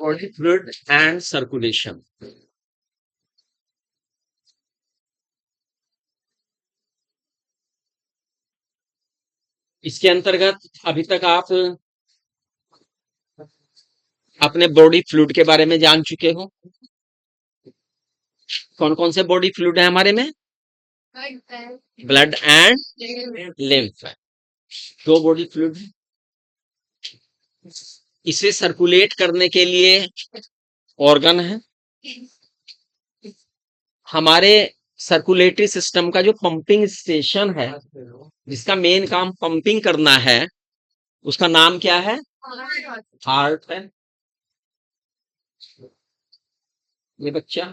body fluid and circulation। इसके अंतर्गत अभी तक आप अपने बॉडी फ्लूइड के बारे में जान चुके हो। कौन कौन से बॉडी फ्लूइड है हमारे में? Blood and lymph. दो बॉडी फ्लूइड है। इसे सर्कुलेट करने के लिए ऑर्गन है। हमारे सर्कुलेटरी सिस्टम का जो पंपिंग स्टेशन है, जिसका मेन काम पंपिंग करना है, उसका नाम क्या है? हार्ट है। ये बच्चा,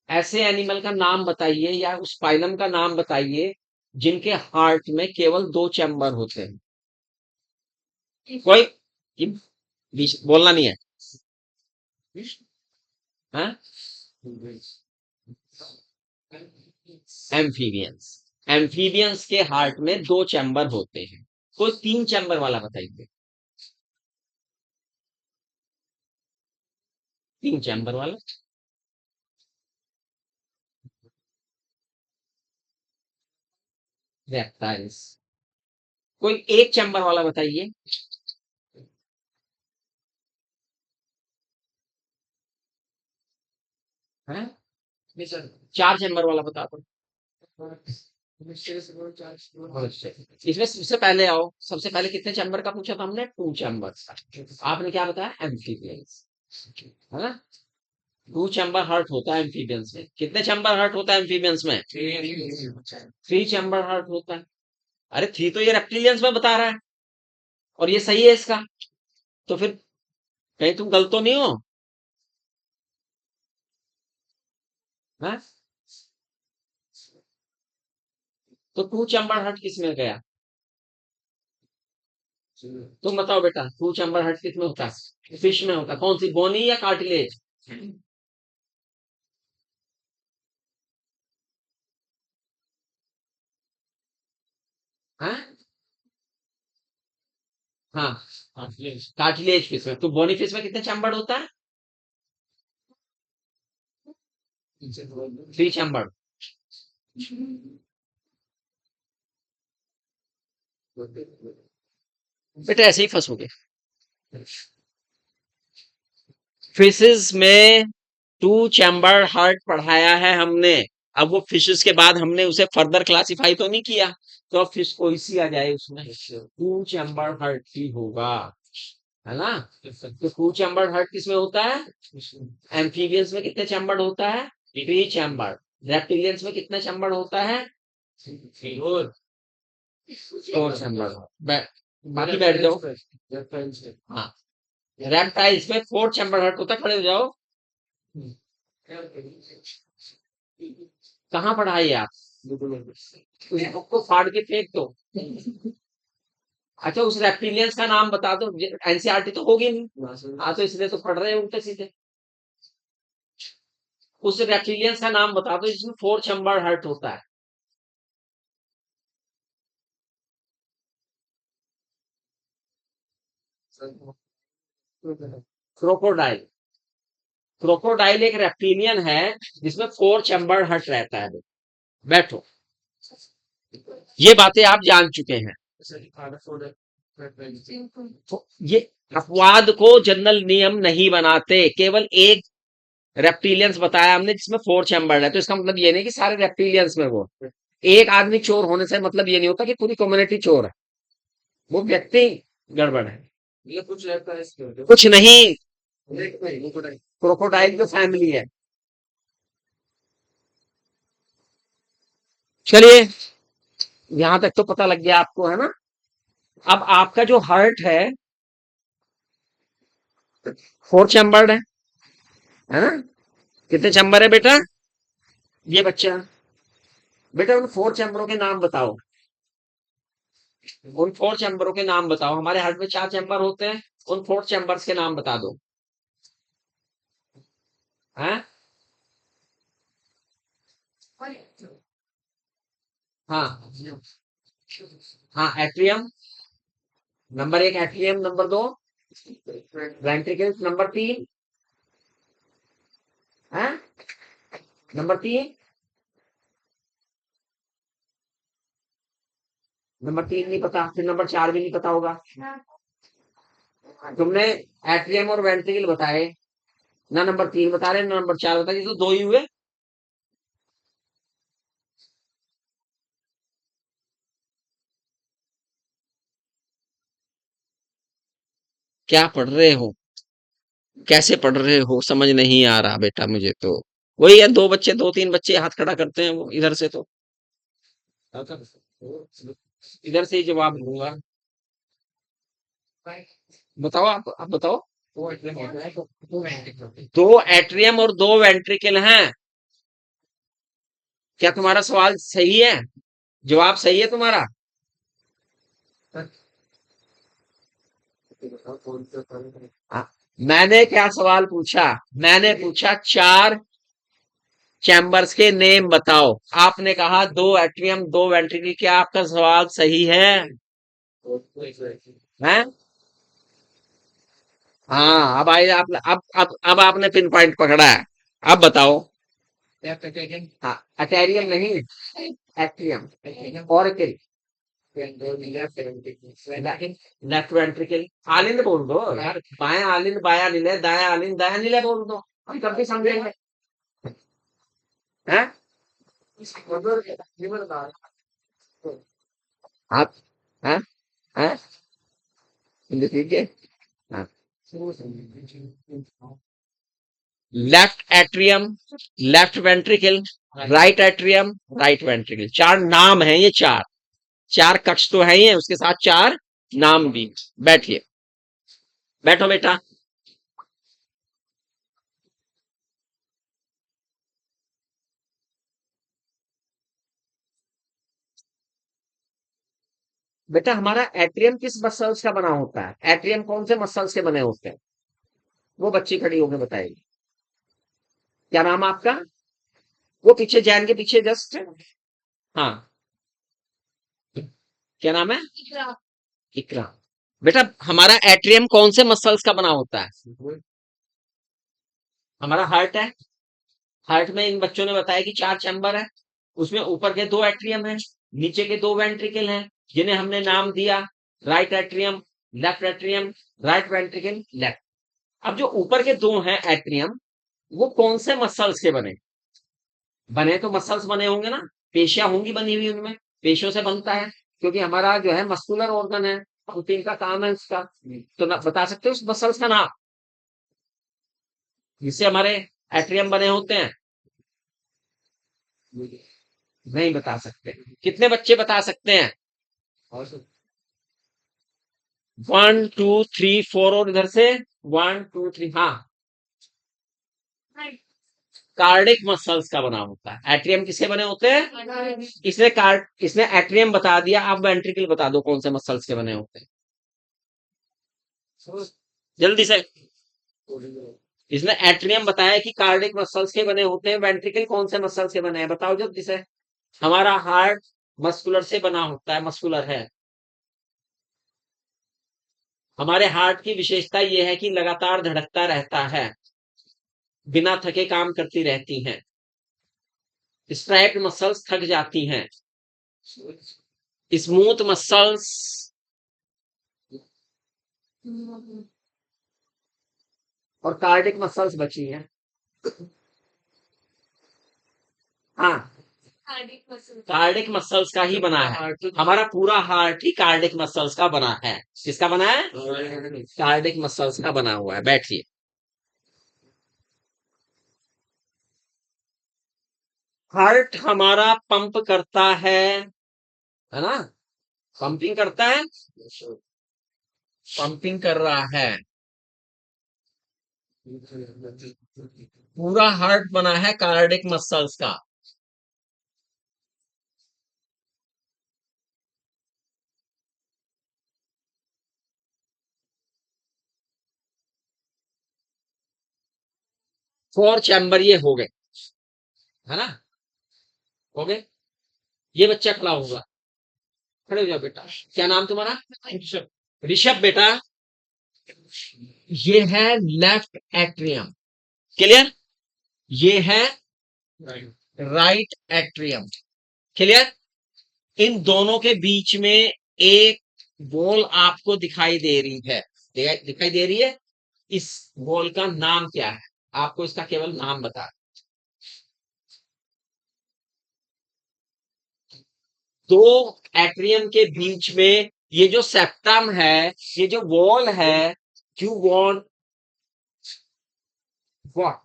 ऐसे एनिमल का नाम बताइए या उस फाइलम का नाम बताइए जिनके हार्ट में केवल 2 चैम्बर होते हैं। कोई बोलना नहीं है, हाँ? एम्फीबियंस। एम्फीबियंस के हार्ट में 2 चैम्बर होते हैं। कोई 3 चैम्बर वाला बताइए। 3 चैम्बर वाला? रेप्टाइल्स। कोई 1 चैम्बर वाला बताइए। हैं? 4 चैम्बर वाला बता दो। इसमें सबसे पहले आओ, सबसे पहले कितने चैम्बर का पूछा था हमने? 2 चैम्बर। आपने क्या बताया? एम्फीबियंस, है ना? 2 चैम्बर हार्ट होता है एम्फीबियंस में। कितने चैम्बर हार्ट होता है एम्फीबियंस में? 3 चैम्बर हार्ट होता है। अरे 3 तो ये रेप्टिलियंस में बता रहा है और ये सही है इसका। तो फिर कहीं तुम गलत तो नहीं हो? हाँ? तो 2 चैम्बर हार्ट किस में गया? तुम बताओ बेटा, 2 चैम्बर हार्ट किस में होता है? फिश में होता है। कौन सी, बोनी या कार्टिलेज? हाँ हाँ, कार्टिलेज फिश में। तो बोनी फिश में कितने चैम्बर होता है? 3 चैम्बर। बेटा ऐसे ही फंसोगे। फिशेस में 2 चैम्बर हार्ट पढ़ाया है हमने। अब वो फिशेस के बाद हमने उसे फर्दर क्लासिफाई तो नहीं किया, तो अब फिश कोई सी आ जाए उसमें 2 चैम्बर हार्ट ही होगा, है ना? तो 2 चैम्बर हार्ट किसमें होता है? एम्फीबियंस में कितने चैम्बर होता है? 3 चैम्बर। रेप्टिलियंस में कितने चैम्बर होता है? 4 चैम्बर। बाकी बैठ जाओ। हाँ, रेप्टाइल्स में 4 चैम्बर हार्ट होता है। खड़े हो जाओ। कहाँ पढ़ा है आप? उस बुक को फाड़ के फेंक दो। अच्छा, उस रेप्टिलियंस का नाम बता दो। एनसीईआरटी तो होगी नहीं। हाँ, तो इसलिए तो पढ़ रहे हैं उल्टे सीधे। उस रेप्टिलियंस का नाम बता दो जिसमें 4 चैम्बर हार्ट होता है। क्रोकोडाइल। क्रोकोडाइल एक रेप्टिलियन है जिसमें 4 चैम्बर हार्ट रहता है। बैठो। ये बातें आप जान चुके हैं। तो ये अपवाद को जनरल नियम नहीं बनाते। केवल एक रेप्टिलियंस बताया हमने जिसमें 4 चैम्बर है, तो इसका मतलब ये नहीं कि सारे रेप्टिलियंस में वो एक आदमी चोर होने से मतलब ये नहीं होता कि पूरी कम्युनिटी चोर है। वो व्यक्ति गड़बड़ है। ये कुछ रहता है इसके कुछ नहीं। क्रोकोडाइल तो फैमिली है। चलिए, यहां तक तो पता लग गया आपको, है ना? अब आपका जो हार्ट है 4 चैम्बर्ड है ना? कितने चैम्बर है बेटा? ये बच्चा, बेटा उन 4 चैम्बरों के नाम बताओ। उन 4 चैम्बरों के नाम बताओ। हमारे हार्ट में 4 चैम्बर होते हैं। उन 4 चैम्बर्स के नाम बता दो। हैं? हाँ। हाँ, atrium number 1, atrium number 2, ventricles number 3, है नंबर 3। नंबर 3 नहीं पता, फिर नंबर 4 भी नहीं पता होगा। तुमने एट्रियम और वेंट्रिकल बताए, ना नंबर 3 बता रहे ना नंबर 4 बता रहे, ये तो दो ही हुए। क्या पढ़ रहे हो? कैसे पढ़ रहे हो समझ नहीं आ रहा बेटा मुझे तो। वही है, 2 बच्चे, 2-3 बच्चे हाथ खड़ा करते हैं वो इधर से तो। इधर से ही जवाब दूंगा। बताओ, आप बताओ। 2 एट्रियम और 2 वेंट्रिकल हैं। क्या तुम्हारा सवाल सही है? जवाब सही है तुम्हारा? हाँ, मैंने क्या सवाल पूछा? मैंने पूछा 4 चैम्बर्स के नेम बताओ। आपने कहा 2 एट्रियम 2 वेंट्रिकल। क्या आपका सवाल सही है? हैं? हाँ, अब आइए आप। अब आपने पिन पॉइंट पकड़ा है। अब बताओ। हाँ, अटेरियम नहीं, एट्रियम और लेफ्ट वेंट्रिकल। आलिंद बोल दो यार, बायां आलिंद बायां नीले, दायां आलिंद दायां नीले बोल दो। हम तब भी समझेंगे। हैं? आप हैं? हैं? हिंदी ठीक है। हाँ। Left atrium, left ventricle, right atrium, right ventricle. 4 नाम हैं ये। 4 4 कक्ष तो है ही है, उसके साथ 4 नाम भी। बैठिए, बैठो बेटा। बेटा हमारा एट्रियम किस मसल्स का बना होता है? एट्रियम कौन से मसल्स के बने होते हैं? वो बच्ची खड़ी होकर बताएगी। क्या नाम है आपका? वो पीछे, जैन के पीछे जस्ट। हाँ, क्या नाम है? इकरा। बेटा हमारा एट्रियम कौन से मसल्स का बना होता है? हमारा हार्ट है। हार्ट में इन बच्चों ने बताया कि 4 चैम्बर है। उसमें ऊपर के 2 एट्रियम हैं, नीचे के 2 वेंट्रिकल हैं, जिन्हें हमने नाम दिया right atrium, left atrium, right ventricle, left. अब जो ऊपर के 2 हैं एट्रियम, वो कौन से मसल्स के बने? बने तो मसल्स बने होंगे ना, पेशियां होंगी बनी हुई उनमें। पेशियों से बनता है, क्योंकि हमारा जो है मस्कुलर ऑर्गन है, प्रोटीन का काम है उसका। तो ना बता सकते हो उस मसल्स का नाम जिससे हमारे एट्रियम बने होते हैं? नहीं बता सकते। कितने बच्चे बता सकते हैं? 1 2 3 4, और इधर से 1 2 3। हाँ, कार्डिक मसल्स का बना होता है। एट्रियम किसके बने होते हैं? इसने एट्रियम बता दिया। अब वेंट्रिकल बता दो कौन से मसल्स के बने होते हैं, जल्दी से। इसने एट्रियम बताया कि कार्डिक मसल्स के बने होते हैं। वेंट्रिकल कौन से मसल्स के बने हैं बताओ जल्दी से। हमारा हार्ट मस्कुलर से बना होता है, मस्कुलर है। हमारे हार्ट की विशेषता यह है कि लगातार धड़कता रहता है, बिना थके काम करती रहती हैं। स्ट्राइप्ड मसल्स थक जाती हैं। स्मूथ मसल्स और कार्डिक मसल्स बची हैं। हाँ, कार्डिक मसल्स का ही बना है। हमारा पूरा हार्ट ही कार्डिक मसल्स का बना है। किसका बना है? कार्डिक मसल्स का बना हुआ है। बैठिए। हार्ट हमारा पंप करता है ना? पंपिंग करता है, पंपिंग कर रहा है। पूरा हार्ट बना है कार्डिक मसल्स का। फोर चैम्बर ये हो गए, है ना? हो गए। ये बच्चा खड़ा होगा। खड़े हो जाओ बेटा। क्या नाम तुम्हारा? ऋषभ। ऋषभ बेटा, ये है लेफ्ट एट्रियम। क्लियर? ये है राइट एट्रियम। क्लियर? इन दोनों के बीच में एक बॉल आपको दिखाई दे रही है। दिखाई दे रही है। इस बॉल का नाम क्या है? आपको इसका केवल नाम बता। दो एट्रियम के बीच में ये जो सेप्टम है, ये जो वॉल है, यू वॉन्ट व्हाट?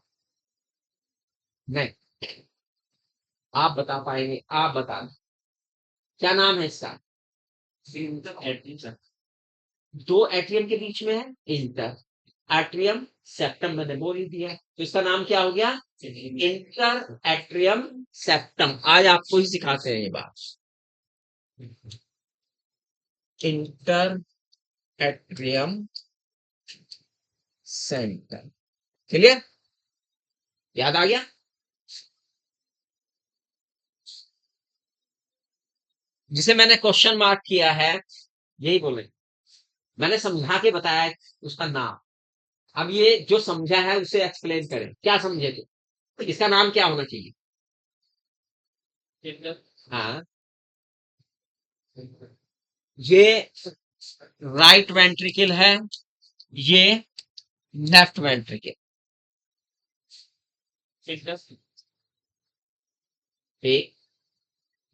नहीं, आप बता पाएंगे? आप बता। क्या नाम है इसका? दो एट्रियम के बीच में है इंटर एट्रियम सेप्टम। मैंने बोल ही दिया, तो इसका नाम क्या हो गया? Inter atrium septum. आज आपको ही सिखाते हैं ये बात। Inter atrium centre. क्लियर? याद आ गया? जिसे मैंने क्वेश्चन मार्क किया है, यही बोले। मैंने समझा के बताया है उसका नाम। अब ये जो समझा है उसे एक्सप्लेन करें। क्या समझे थे? इसका नाम क्या होना चाहिए? हाँ, ये राइट वेंट्रिकल है, ये left ventricle.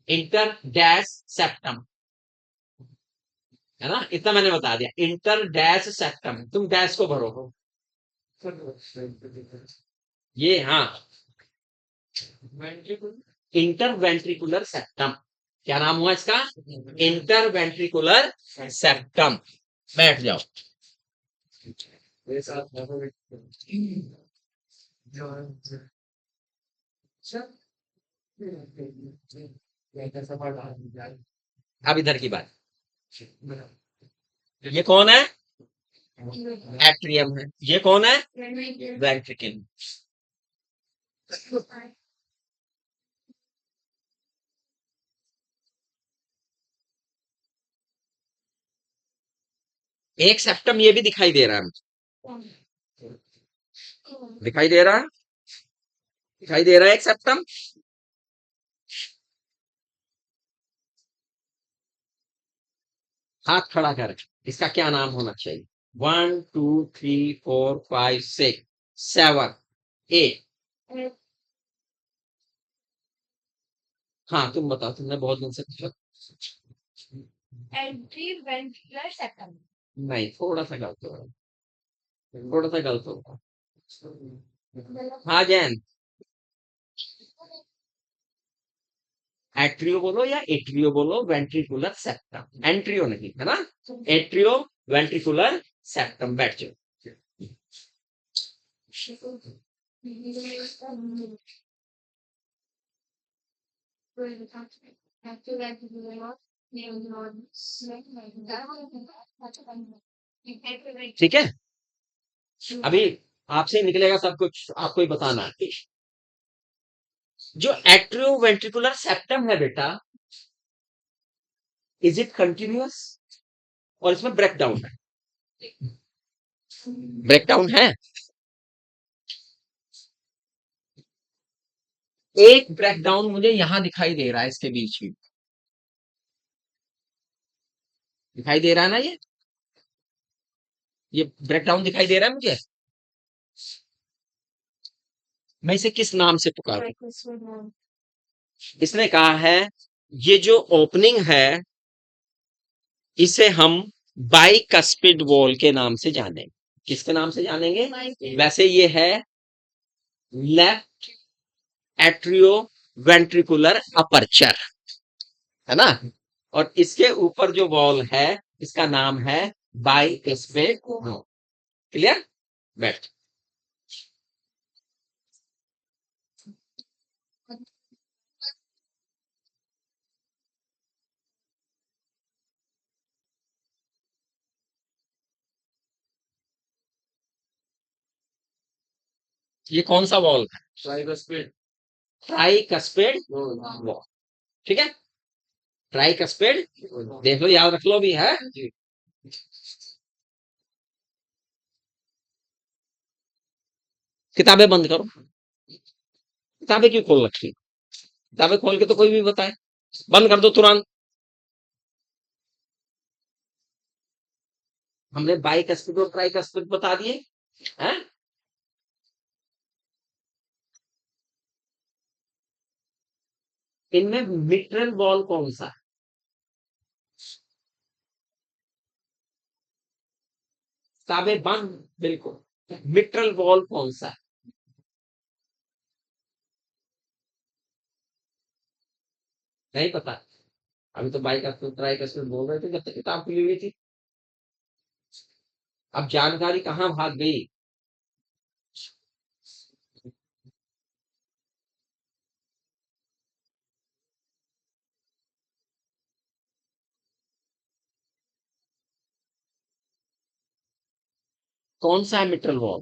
Inter dash septum, है ना? इतना मैंने बता दिया। इंटर डैश सेप्टम, तुम डैश को भरो। ये हाँ, इंटर वेंट्रिकुलर सेप्टम। क्या नाम हुआ इसका? Inter ventricular septum. बैठ जाओ। अब इधर की बात। ये कौन है? एट्रियम है। ये कौन है? वेंट्रिकल। एक सेप्टम ये भी दिखाई दे रहा है मुझे। दिखाई दे रहा है? दिखाई दे रहा है एक सेप्टम। हाथ खड़ा कर। इसका क्या नाम होना चाहिए? 1 2 3 4 5 6 7 8। हाँ, तुम बताओ, तुमने बहुत दिन से पूछा। Entry ventricular septum. नहीं, थोड़ा सा गलत हो रहा है। थोड़ा सा गलत हो रहा है। हाँ जैन, एट्रियो बोलो या एट्रियो बोलो, वेंट्रिकुलर सेप्टम। एंट्रियो नहीं, है ना? Atrio ventricular septum. बैठ जाओ। ठीक है, अभी आपसे निकलेगा सब कुछ, आपको ही बताना है। जो एट्रियो वेंट्रिकुलर सेप्टम है बेटा, इज इट कंटिन्यूअस? और इसमें ब्रेकडाउन है? ब्रेकडाउन है। एक ब्रेकडाउन मुझे यहां दिखाई दे रहा है, इसके बीच में दिखाई दे रहा है ना? ये ब्रेकडाउन दिखाई दे रहा है मुझे। मैं इसे किस नाम से पुकारूं? इसने कहा है ये जो ओपनिंग है इसे हम बाइकस्पिड वॉल के नाम से जानेंगे। किसके नाम से जानेंगे? वैसे ये है लेफ्ट एट्रियो वेंट्रिकुलर अपर्चर, है ना। और इसके ऊपर जो वॉल है इसका नाम है बाइकस्पिड। क्लियर? बैठ। ये कौन सा वॉल है? Tricuspid wall. ठीक है, ट्राइकस्पिड। देख लो, याद रख लो भी है। किताबें बंद करो। किताबें क्यों खोल रखी? किताबें खोल के तो कोई भी बताए। बंद कर दो तुरंत। हमने बाइकस्पिड और ट्राइकस्पिड बता दिए हैं। इनमें मिट्रल वॉल कौन सा है? किताबें बंद, बिल्कुल। मिट्रल वॉल कौन सा है? नहीं पता। अभी तो बाइकस्पिड ट्राइकस्पिड बोल रहे थे जब तक किताब खुली हुई थी। अब जानकारी कहाँ भाग गई? कौन सा है मिट्रल वॉल?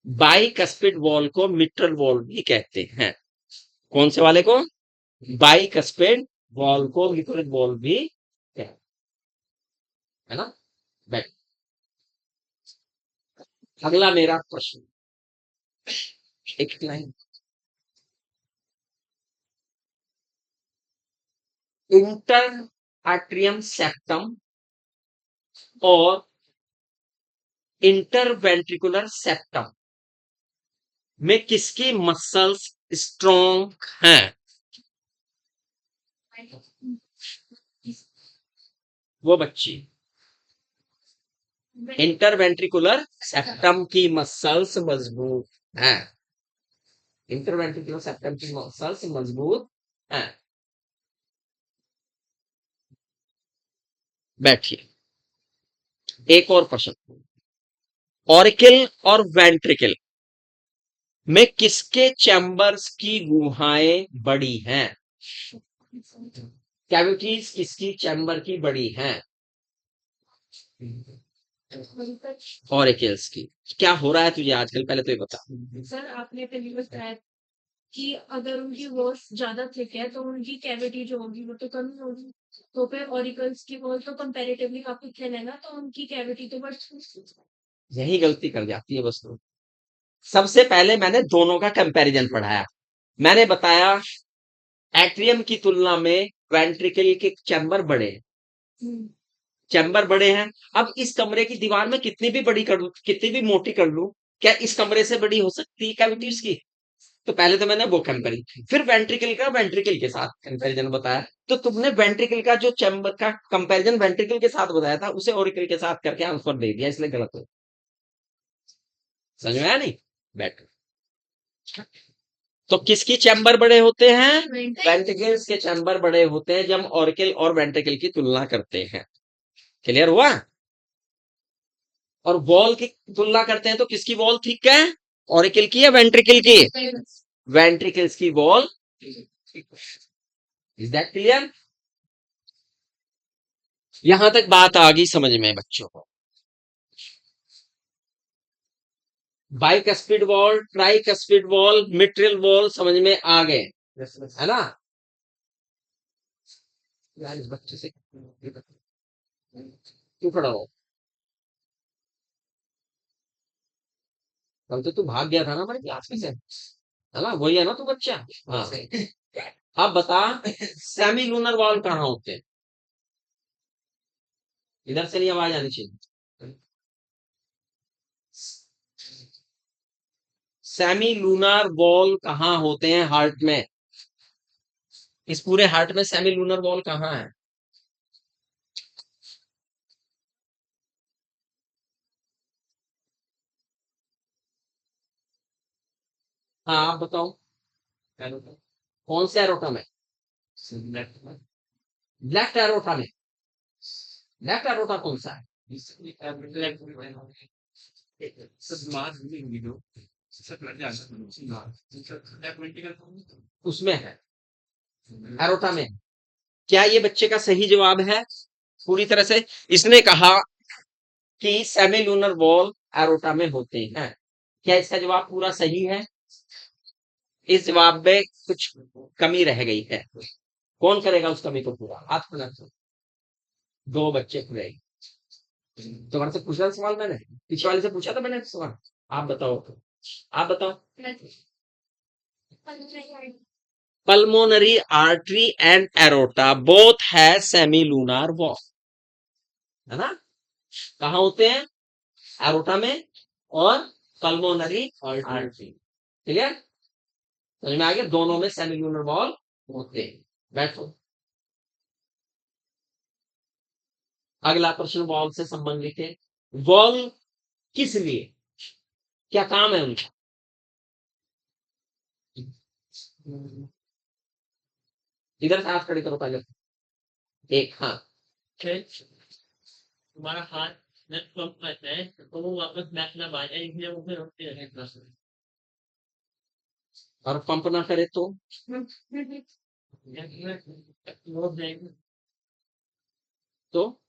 बाइकस्पिड वॉल को मिट्रल वॉल भी कहते हैं। कौन से वाले को? बाइकस्पिड वॉल को मिट्रल वॉल भी कहते हैं, है ना। बैक। अगला मेरा प्रश्न, एक लाइन। इंटर आर्ट्रियम सेप्टम और इंटरवेंट्रिकुलर सेप्टम में किसकी मसल्स स्ट्रॉन्ग हैं? वो बच्ची। इंटरवेंट्रिकुलर सेप्टम की मसल्स मजबूत हैं। इंटरवेंट्रिकुलर सेप्टम की मसल्स मजबूत हैं। बैठिए। एक और प्रश्न, ऑरिकल और वेंट्रिकल में किसके चैम्बर्स की गुहाएं बड़ी हैं? कैविटीज किसकी चैम्बर की बड़ी हैं? ऑरिकल्स की। क्या हो रहा है तुझे आजकल, पहले तो ये बता। सर आपने पहले बताया कि अगर उनकी वॉल्स ज्यादा थिक है तो उनकी कैविटी जो होगी वो तो कम ही होगी। तो फिर ऑरिकल्स की वॉल तो कंपैरेटिवली काफी थिन है ना, तो उनकी कैविटी तो बढ़। यही गलती कर जाती है बस तुम। सबसे पहले मैंने दोनों का कंपैरिजन पढ़ाया। मैंने बताया एट्रियम की तुलना में वेंट्रिकल के चैम्बर बड़े हैं। चैम्बर बड़े हैं। अब इस कमरे की दीवार में कितनी भी बड़ी कर लूं, कितनी भी मोटी कर लूं, क्या इस कमरे से बड़ी हो सकती है कैविटीज की? तो पहले तो मैंने वो कंपेरिजन, फिर वेंट्रिकल का वेंट्रिकल के साथ कंपैरिजन बताया। तो तुमने वेंट्रिकल का जो चैम्बर का कंपैरिजन वेंट्रिकल के साथ बताया था उसे ओरिकल के साथ करके आंसर दे दिया, इसलिए गलत हो। समझ में आया नहीं? बैठ। तो किसकी चैम्बर बड़े होते हैं? वेंट्रिकल्स के चैम्बर बड़े होते हैं जब ऑरिकल और वेंट्रिकल की तुलना करते हैं। क्लियर हुआ? और वॉल की तुलना करते हैं तो किसकी वॉल ठीक है? ऑरिकल की या वेंट्रिकल की? वेंट्रिकल्स की वॉल। Is that clear? यहां तक बात आ गई समझ में बच्चों को? Bicuspid valve, tricuspid valve, mitral valve समझ में आ गए, है ना। यार इस बच्चे से क्यों खड़ा हो? कल तो तू भाग गया था ना हमारी क्लास में से, है ना। वही है ना तू बच्चा? हाँ। अब बता, सेमी लूनर वॉल कहाँ होते हैं? इधर से नहीं आवाज आनी चाहिए। सेमी लूनर वॉल कहाँ होते हैं हार्ट में? इस पूरे हार्ट में सेमी लूनर वॉल कहाँ है? हाँ आप बताओ, कौन से एरोटा में? लेफ्ट एरोटा में। लेफ्ट एरोटा कौन सा है? उसमें है, एरोटा में। क्या ये बच्चे का सही जवाब है? पूरी तरह से इसने कहा कि सेमी लूनर वॉल एरोटा में होते हैं। क्या इसका जवाब पूरा सही है? इस जवाब में कुछ कमी रह गई है। कौन करेगा उस कमी को पूरा? हाथ खुला तो दो बच्चे खुले। तुम्हारे से पूछा था सवाल मैंने, पीछे वाले से पूछा था मैंने सवाल। आप बताओ, आप बताओ। Pulmonary artery and aorta both है सेमी लूनार वॉल, है ना? कहाँ होते हैं? एरोटा में और पल्मोनरी आर्टरी। क्लियर? समझ में आ गया? दोनों में सेमी लूनर वॉल होते हैं। बैठो। अगला प्रश्न वॉल से संबंधित है। वॉल किस लिए, क्या काम है उनका? इधर से हाथ खड़े करो पहले। एक, हाँ। तुम्हारा हाथ में पंप करता है तो वो वापस बैक ना बाजे, इसलिए वो फिर रुकते रहते हैं। और पंप ना करे तो तो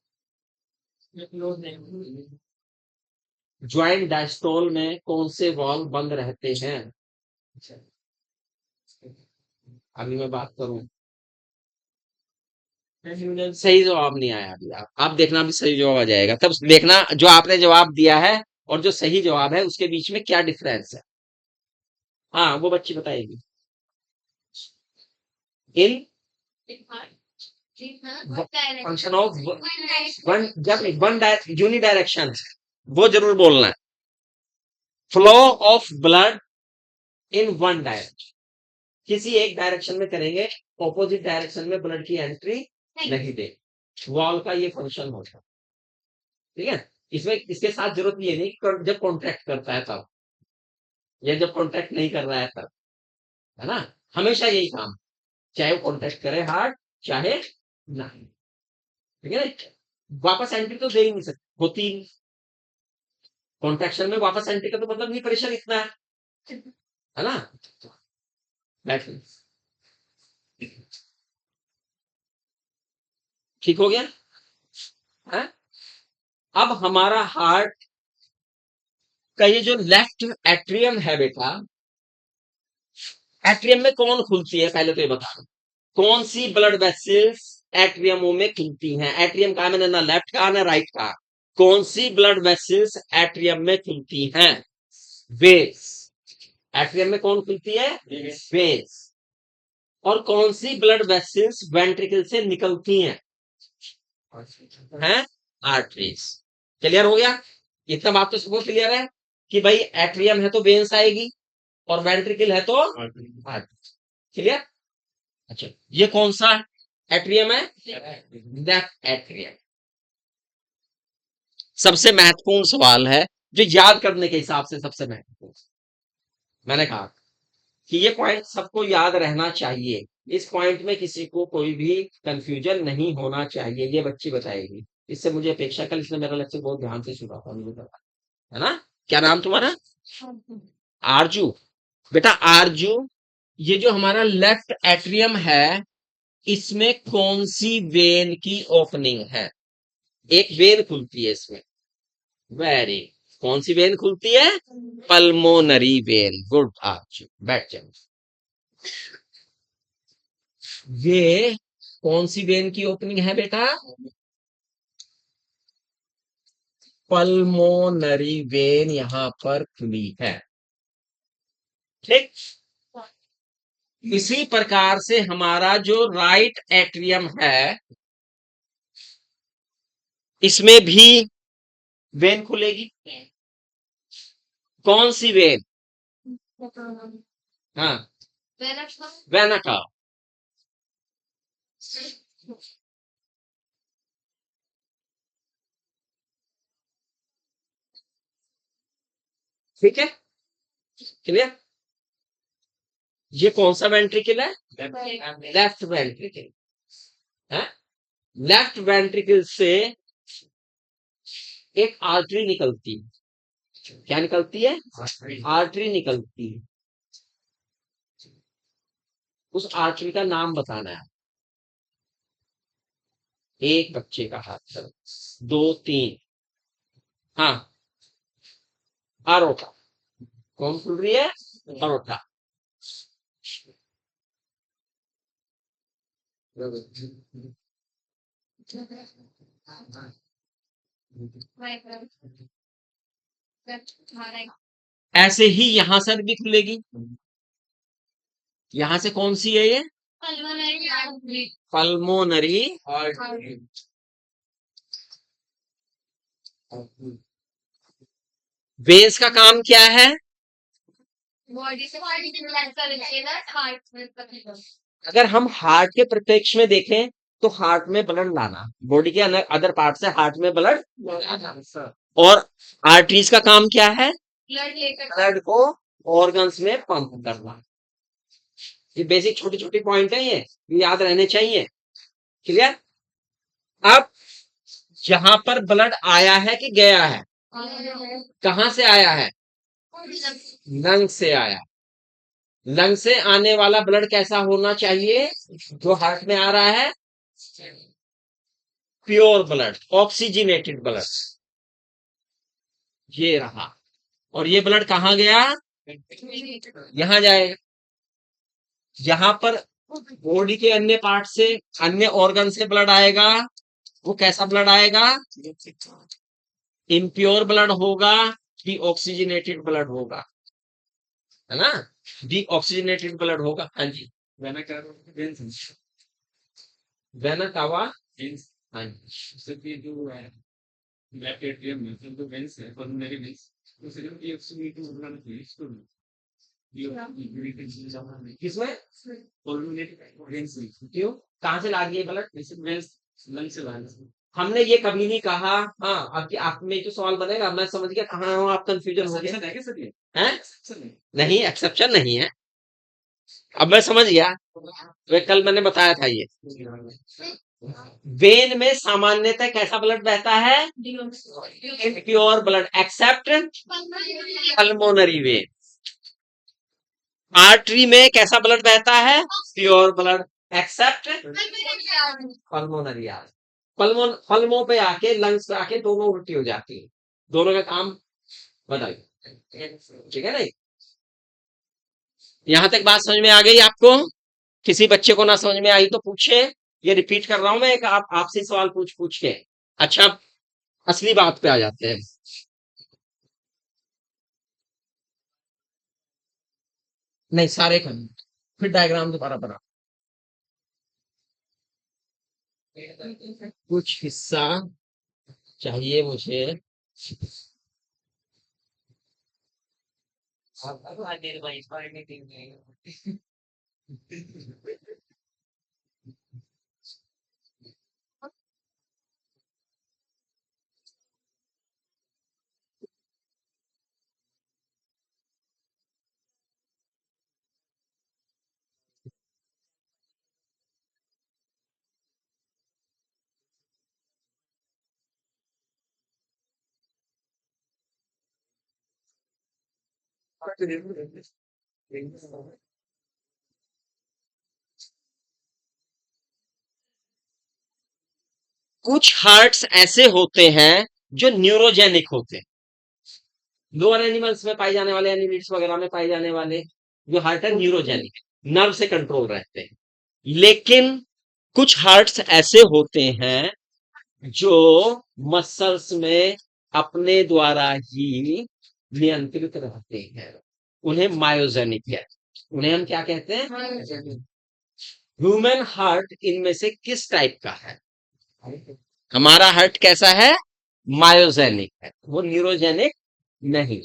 ज्वाइंट डायस्टोल में कौन से वॉल्व बंद रहते हैं? अभी मैं बात करूं, सही जवाब नहीं आया अभी। आप देखना, अभी सही जवाब आ जाएगा तब देखना जो आपने जवाब दिया है और जो सही जवाब है उसके बीच में क्या डिफरेंस है। हाँ वो बच्ची बताएगी। इन फंक्शन ऑफ वन, जब वन यूनि डायरेक्शन, वो जरूर बोलना है। Flow of blood in one direction, किसी एक डायरेक्शन में करेंगे, ऑपोजिट डायरेक्शन में ब्लड की एंट्री नहीं दे। वॉल का ये फंक्शन होता है। ठीक है? इसमें इसके साथ जरूरत ये नहीं कि जब कॉन्ट्रैक्ट करता है तब, या जब कॉन्ट्रैक्ट नहीं कर रहा है तब, है ना? हमेशा यही काम, चाहे वो कॉन्ट्रैक्ट करे हार्ट, चाहे नहीं। ठीक है ना? वापस एंट्री तो दे ही नहीं सकती, होती ही कॉन्ट्रैक्शन में वापस एंट्री का तो मतलब नहीं, प्रेशर इतना है ना? बैठ, ठीक हो गया है? अब हमारा हार्ट का ये जो लेफ्ट एट्रियम है बेटा, एट्रियम में कौन खुलती है पहले तो ये बता। कौन सी ब्लड वेसल्स एट्रियमों में खुलती हैं? एट्रियम कहा मैंने, ना लेफ्ट कहा ना राइट कहा। कौन सी ब्लड वेसल्स एट्रियम में खुलती हैं? वेन्स। एट्रियम में कौन खुलती है? वेन्स। और कौन सी ब्लड वेसल्स वेंट्रिकल से निकलती हैं? हैं? आर्टरीज। क्लियर हो गया? इतना बात तो सबको क्लियर है कि भाई एट्रियम है तो वेन्स आएगी और वेंट्रिकल है तो आर्टरीज। क्लियर? अच्छा, ये कौन सा एट्रियम है? Left atrium. सबसे महत्वपूर्ण सवाल है जो याद करने के हिसाब से सबसे महत्वपूर्ण, मैंने कहा कि ये पॉइंट सबको याद रहना चाहिए। इस पॉइंट में किसी को कोई भी कंफ्यूजन नहीं होना चाहिए। ये बच्ची बताएगी, इससे मुझे अपेक्षा, कल इसने मेरा लेक्चर बहुत ध्यान से सुना था, मुझे पता है ना? क्या नाम तुम्हारा? आरजू। बेटा आरजू, ये जो हमारा लेफ्ट एट्रियम है, इसमें कौन सी वेन की ओपनिंग है? एक वेन खुलती है इसमें। वेरी, कौन सी वेन खुलती है? Pulmonary vein. गुड आरजू, बैठ जाओ। ये कौन सी वेन की ओपनिंग है बेटा? पल्मोनरी वेन यहां पर खुली है। ठीक? इसी प्रकार से हमारा जो राइट एट्रियम है, इसमें भी वेन खुलेगी। कौन सी वेन? हाँ, वेना का। ठीक है, क्लियर। ये कौन सा वेंट्रिकल है? लेफ्ट वेंट्रिकल है। लेफ्ट वेंट्रिकल से एक आर्टरी निकलती है। क्या निकलती है? आर्टरी निकलती है। उस आर्टरी का नाम बताना है। एक बच्चे का हाथ चलो, 2 3। हाँ, अरोटा। कौन खुल रही है? अरोटा। ऐसे ही यहां से भी खुलेगी। यहां से कौन सी है ये? पल्मोनरी। वेन्स का काम क्या है? बॉडी से बॉडी करेक्ट हार्ट में अगर हम हार्ट के प्रत्यक्ष में देखें तो हार्ट में ब्लड लाना, बॉडी के अदर पार्ट से हार्ट में ब्लड लाना। और आर्टरीज का काम क्या है? ब्लड लेकर ब्लड को ऑर्गन्स में पंप करना। ये बेसिक छोटी छोटी पॉइंट है, ये याद रहने चाहिए। क्लियर। अब जहां पर ब्लड आया है कि गया है? कहां से आया है? लंग से आया। लंग से आने वाला ब्लड कैसा होना चाहिए? जो हार्ट में आ रहा है प्योर ब्लड, ऑक्सीजनेटेड ब्लड। ये रहा। और ये ब्लड कहाँ गया? यहां जाएगा। यहां पर बॉडी के अन्य पार्ट से, अन्य ऑर्गन से ब्लड आएगा, वो कैसा ब्लड आएगा? इम्प्योर ब्लड होगा, डीऑक्सीजनेटेड ब्लड होगा, है ना? डीऑक्सीजनेटेड ब्लड होगा। हाँ जी, वेना कावा। हाँ जी, किसमें? क्यों? कहाँ से ला दिए ब्लड? हमने ये कभी नहीं कहा। हाँ, अब आप में जो सवाल बनेगा, मैं समझ गया कहाँ हो आप कंफ्यूजन हो गया है। नहीं, एक्सेप्शन नहीं है। अब मैं समझ गया। वे कल मैंने बताया था ये। वेन में सामान्यतः कैसा ब्लड बहता है? Pure blood, except pulmonary vein. Artery में कैसा ब्लड बहता है? Pure blood, except pulmonary artery. पल्मों पे आके, लंग्स पे आके दोनों उल्टी हो जाती है। दोनों का काम बताइए। ठीक है नहीं? यहां तक बात समझ में आ गई आपको? किसी बच्चे को ना समझ में आई तो पूछे। ये रिपीट कर रहा हूं मैं, एक आपसे सवाल पूछ पूछ के। अच्छा, असली बात पे आ जाते हैं। नहीं, सारे कर, फिर डायग्राम दोबारा बना। कुछ हिस्सा चाहिए मुझे। कुछ हार्ट्स ऐसे होते हैं जो न्यूरोजेनिक होते हैं। लोअर एनिमल्स में पाए जाने वाले, एनिमेट्स वगैरह में पाए जाने वाले जो हार्ट है, न्यूरोजेनिक, नर्व से कंट्रोल रहते हैं। लेकिन कुछ हार्ट्स ऐसे होते हैं जो मसल्स में अपने द्वारा ही नियंत्रित रहते हैं। उन्हें मायोजेनिक है। उन्हें हम क्या कहते हैं? ह्यूमन हार्ट इनमें से किस टाइप का है? हमारा हार्ट कैसा है? मायोजेनिक है। वो न्यूरोजेनिक नहीं,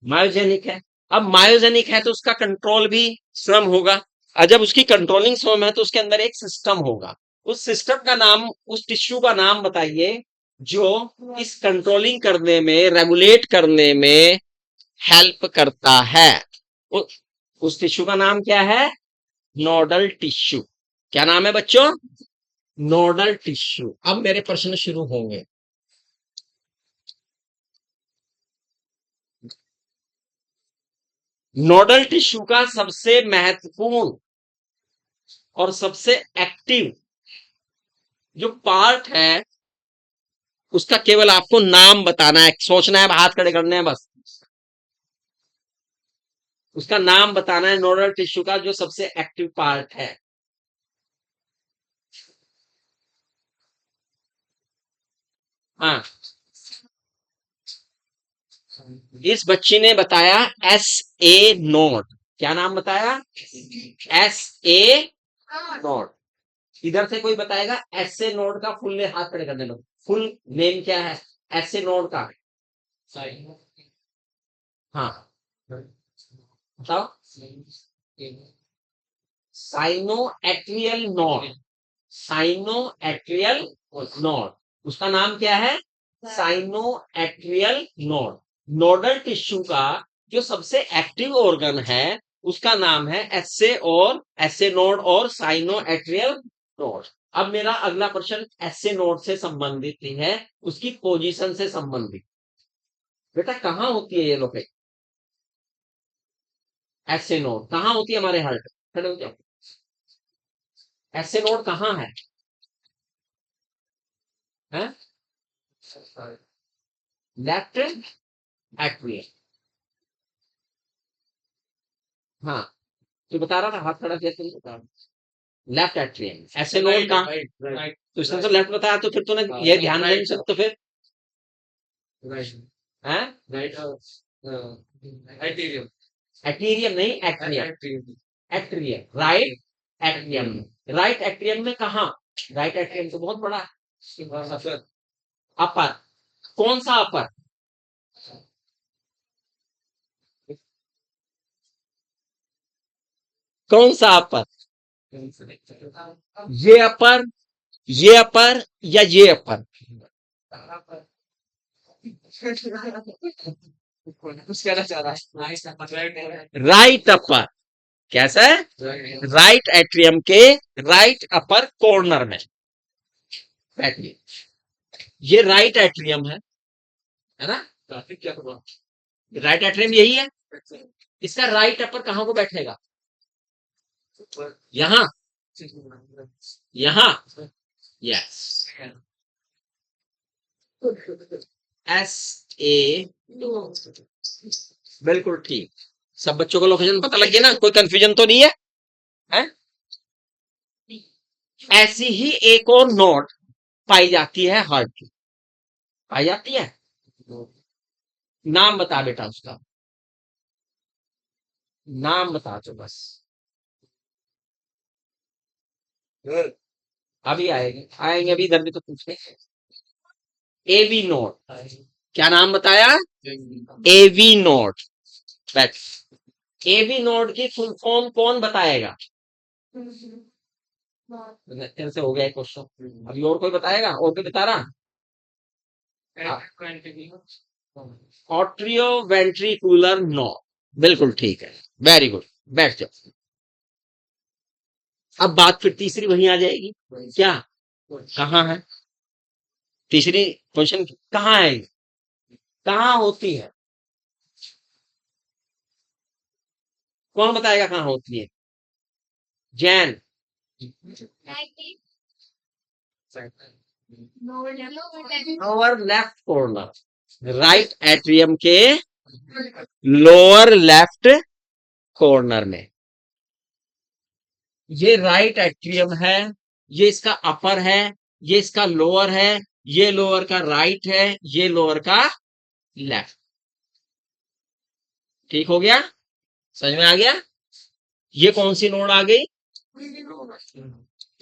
मायोजेनिक है। अब मायोजेनिक है तो उसका कंट्रोल भी स्वयं होगा। और जब उसकी कंट्रोलिंग स्वयं है तो उसके अंदर एक सिस्टम होगा। उस सिस्टम का नाम, उस टिश्यू का नाम बताइए जो इस कंट्रोलिंग करने में, रेगुलेट करने में हेल्प करता है। उ, उस टिश्यू का नाम क्या है? Nodal tissue. क्या नाम है बच्चों? Nodal tissue. अब मेरे प्रश्न शुरू होंगे। नोडल टिश्यू का सबसे महत्वपूर्ण और सबसे एक्टिव जो पार्ट है, उसका केवल आपको नाम बताना है, सोचना है, हाथ खड़े करने हैं बस। उसका नाम बताना है, नोडल टिश्यू का जो सबसे एक्टिव पार्ट है। हाँ, इस बच्ची ने बताया एस ए नोड। क्या नाम बताया? S A node. इधर से कोई बताएगा एस ए नोड का फुल नेम? हाथ खड़े करने लो। फुल नेम क्या है एस ए नोड का? हाँ, बताओ। Sino atrial node. Sino atrial node, उसका नाम क्या है? Sino atrial node. Nodal tissue का जो सबसे एक्टिव ऑर्गन है, उसका नाम है एसए और एसए नोड और साइनो एक्वियल नोड। अब मेरा अगला प्रश्न एसए नोड से संबंधित है, उसकी पोजीशन से संबंधित। बेटा कहां होती है ये लोग? एसए नोड कहां होती है हमारे हार्ट? खड़े हो जाओ। एसए नोड कहां है? हैं? Left atrium. हाँ, तो बता रहा था, हाथ खड़ा किया तुमने, बता रहा। Left atrium. ऐसे नोड कहाँ? तो इसने तो लेफ्ट बताया, तो फिर तूने ये ध्यान नहीं सकता, तो फिर हैं? एट्रियम नहीं, atrium. Atrium, right atrium. Right atrium में कहा? राइट एट्रियम तो बहुत बड़ा है। अपर, कौन सा अपर? कौन सा अपर? ये अपर, ये अपर या ये अपर? कुछ कहना चाह रहा है। Right upper. कैसा है? राइट एट्रियम के राइट अपर कॉर्नर में बैठिए। ये राइट एट्रियम है ना? राइट एट्रियम यही है। इसका राइट अपर कहां को बैठेगा? यहां, यहां। यस, एस ए, बिल्कुल ठीक। सब बच्चों को लोकेशन पता लग गया ना? कोई कंफ्यूजन तो नहीं है? हैं? ऐसी ही एक और नोट पाई जाती है हार्ट की। पाई जाती है? नाम बता बेटा उसका, नाम बता दो बस। अभी आएंगे, आएंगे, अभी इधर भी तो पूछे। A V node. क्या नाम बताया? A V node. बैठ। एवी नोट की फुल फॉर्म कौन बताएगा? तेरे से हो गया क्वेश्चन, अभी और कोई बताएगा? और कोई बता रहा? ऑट्रियो वेंट्रिकुलर नोड, बिल्कुल ठीक है, वेरी गुड। बैठ जाओ। अब बात फिर तीसरी वहीं आ जाएगी। क्या? कहाँ है तीसरी क्वेश्चन? कहाँ है? कहाँ होती है? कौन बताएगा कहाँ होती है? Jain. Lower left corner, right atrium के लोअर लेफ्ट कॉर्नर में। ये राइट एट्रियम है, ये इसका अपर है, ये इसका लोअर है, ये लोअर का राइट है, ये लोअर का लेफ्ट। ठीक हो गया? समझ में आ गया? ये कौन सी नोड आ गई?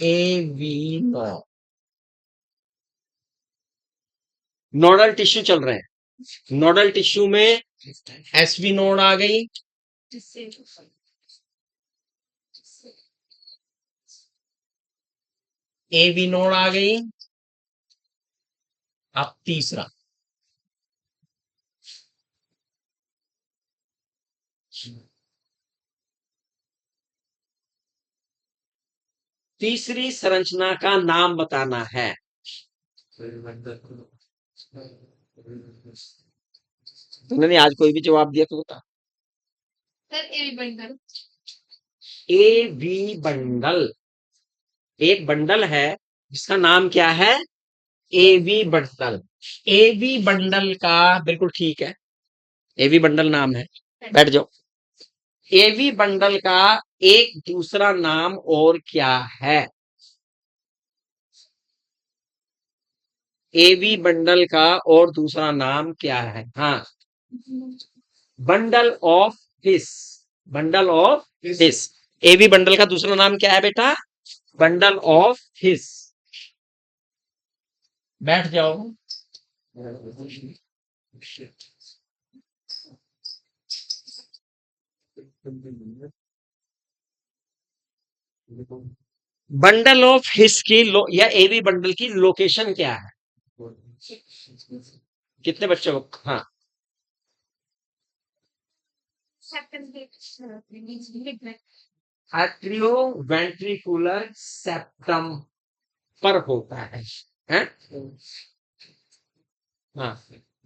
A V node. Nodal tissue चल रहे हैं। नोडल टिश्यू में एसवी नोड आ गई, एवी नोड आ गई। अब तीसरा, तीसरी संरचना का नाम बताना है। तुमने आज कोई भी जवाब दिया तो बता। Sir A V bundle. A V bundle, एक बंडल है जिसका नाम क्या है, एवी बंडल। एवी बंडल का बिल्कुल ठीक है, एवी बंडल नाम है। बैठ जाओ। एवी बंडल का एक दूसरा नाम और क्या है? एवी बंडल का और दूसरा नाम क्या है? हाँ, bundle of fish, bundle of fish. A V bundle का दूसरा नाम क्या है बेटा? Bundle of fish. बैठ जाओ। बंडल ऑफ हिस की या एवी बंडल की लोकेशन क्या है? कितने बच्चों को? हाँ, एट्रियोवेंट्रिकुलर सेप्टम पर होता है, हैं? हाँ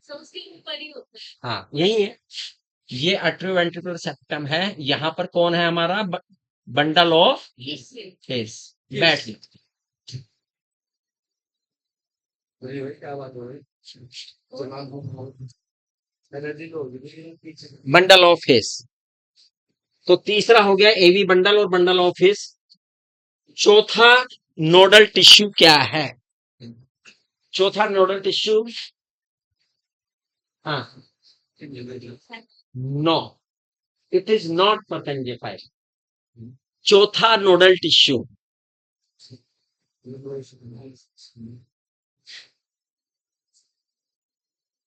तो उसके ऊपर ही होता है। हाँ, यही है। ये एट्रियोवेंट्रिकुलर सेप्टम है। यहाँ पर कौन है हमारा? Bundle of His. बैठ जाओ। क्या बात हो रही? Bundle of His. तो तीसरा हो गया एवी बंडल और बंडल ऑफ हिस। चौथा नोडल टिश्यू क्या है? चौथा नोडल टिश्यू, हाँ, no, it is not Purkinje Fiber। चौथा नोडल टिश्यू,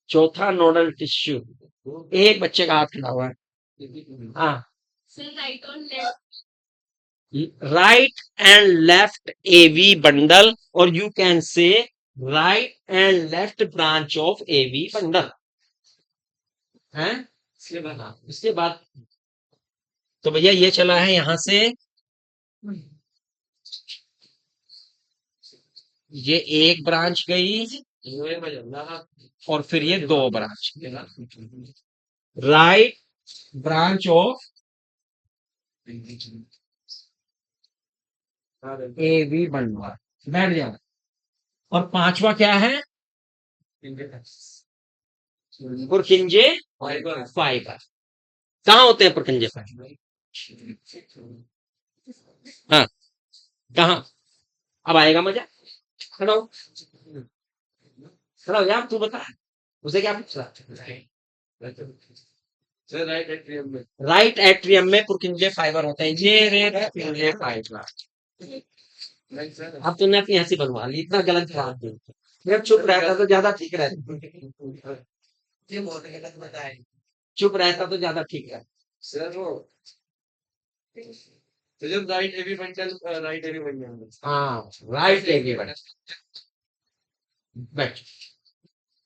चौथा नोडल टिश्यू, एक बच्चे का हाथ खड़ा हुआ है। हाँ, सर राइट और left. Right and left AV bundle, और you can say right and left branch of A V bundle है। इसके बाद तो भैया ये चला है यहां से, ये एक ब्रांच गई और फिर ये दो branch, right branch of A V bundle. बैठ जाओ। और पांचवा क्या है? Purkinje fibre. कहाँ होते हैं पुरकिंजे फाइबर? हाँ, कहाँ? अब आएगा मजा। खड़ा हो, खड़ा हो जा, तू बता, उसे क्या पूछ रहा? राइट एट्रियम में पुरकिंजे फाइबर होते हैं। ये रे पुरकिंजे फाइबर। अब तुमने अपनी हंसी बनवा ली, इतना गलत जवाब दे। जब चुप रहता तो ज्यादा ठीक रहता। ये बहुत गलत बताए। चुप रहता तो ज्यादा ठीक रहता। सर वो तो जब right A V bundle, right A V bundle, हाँ, राइट एवी बंडल। बैठ,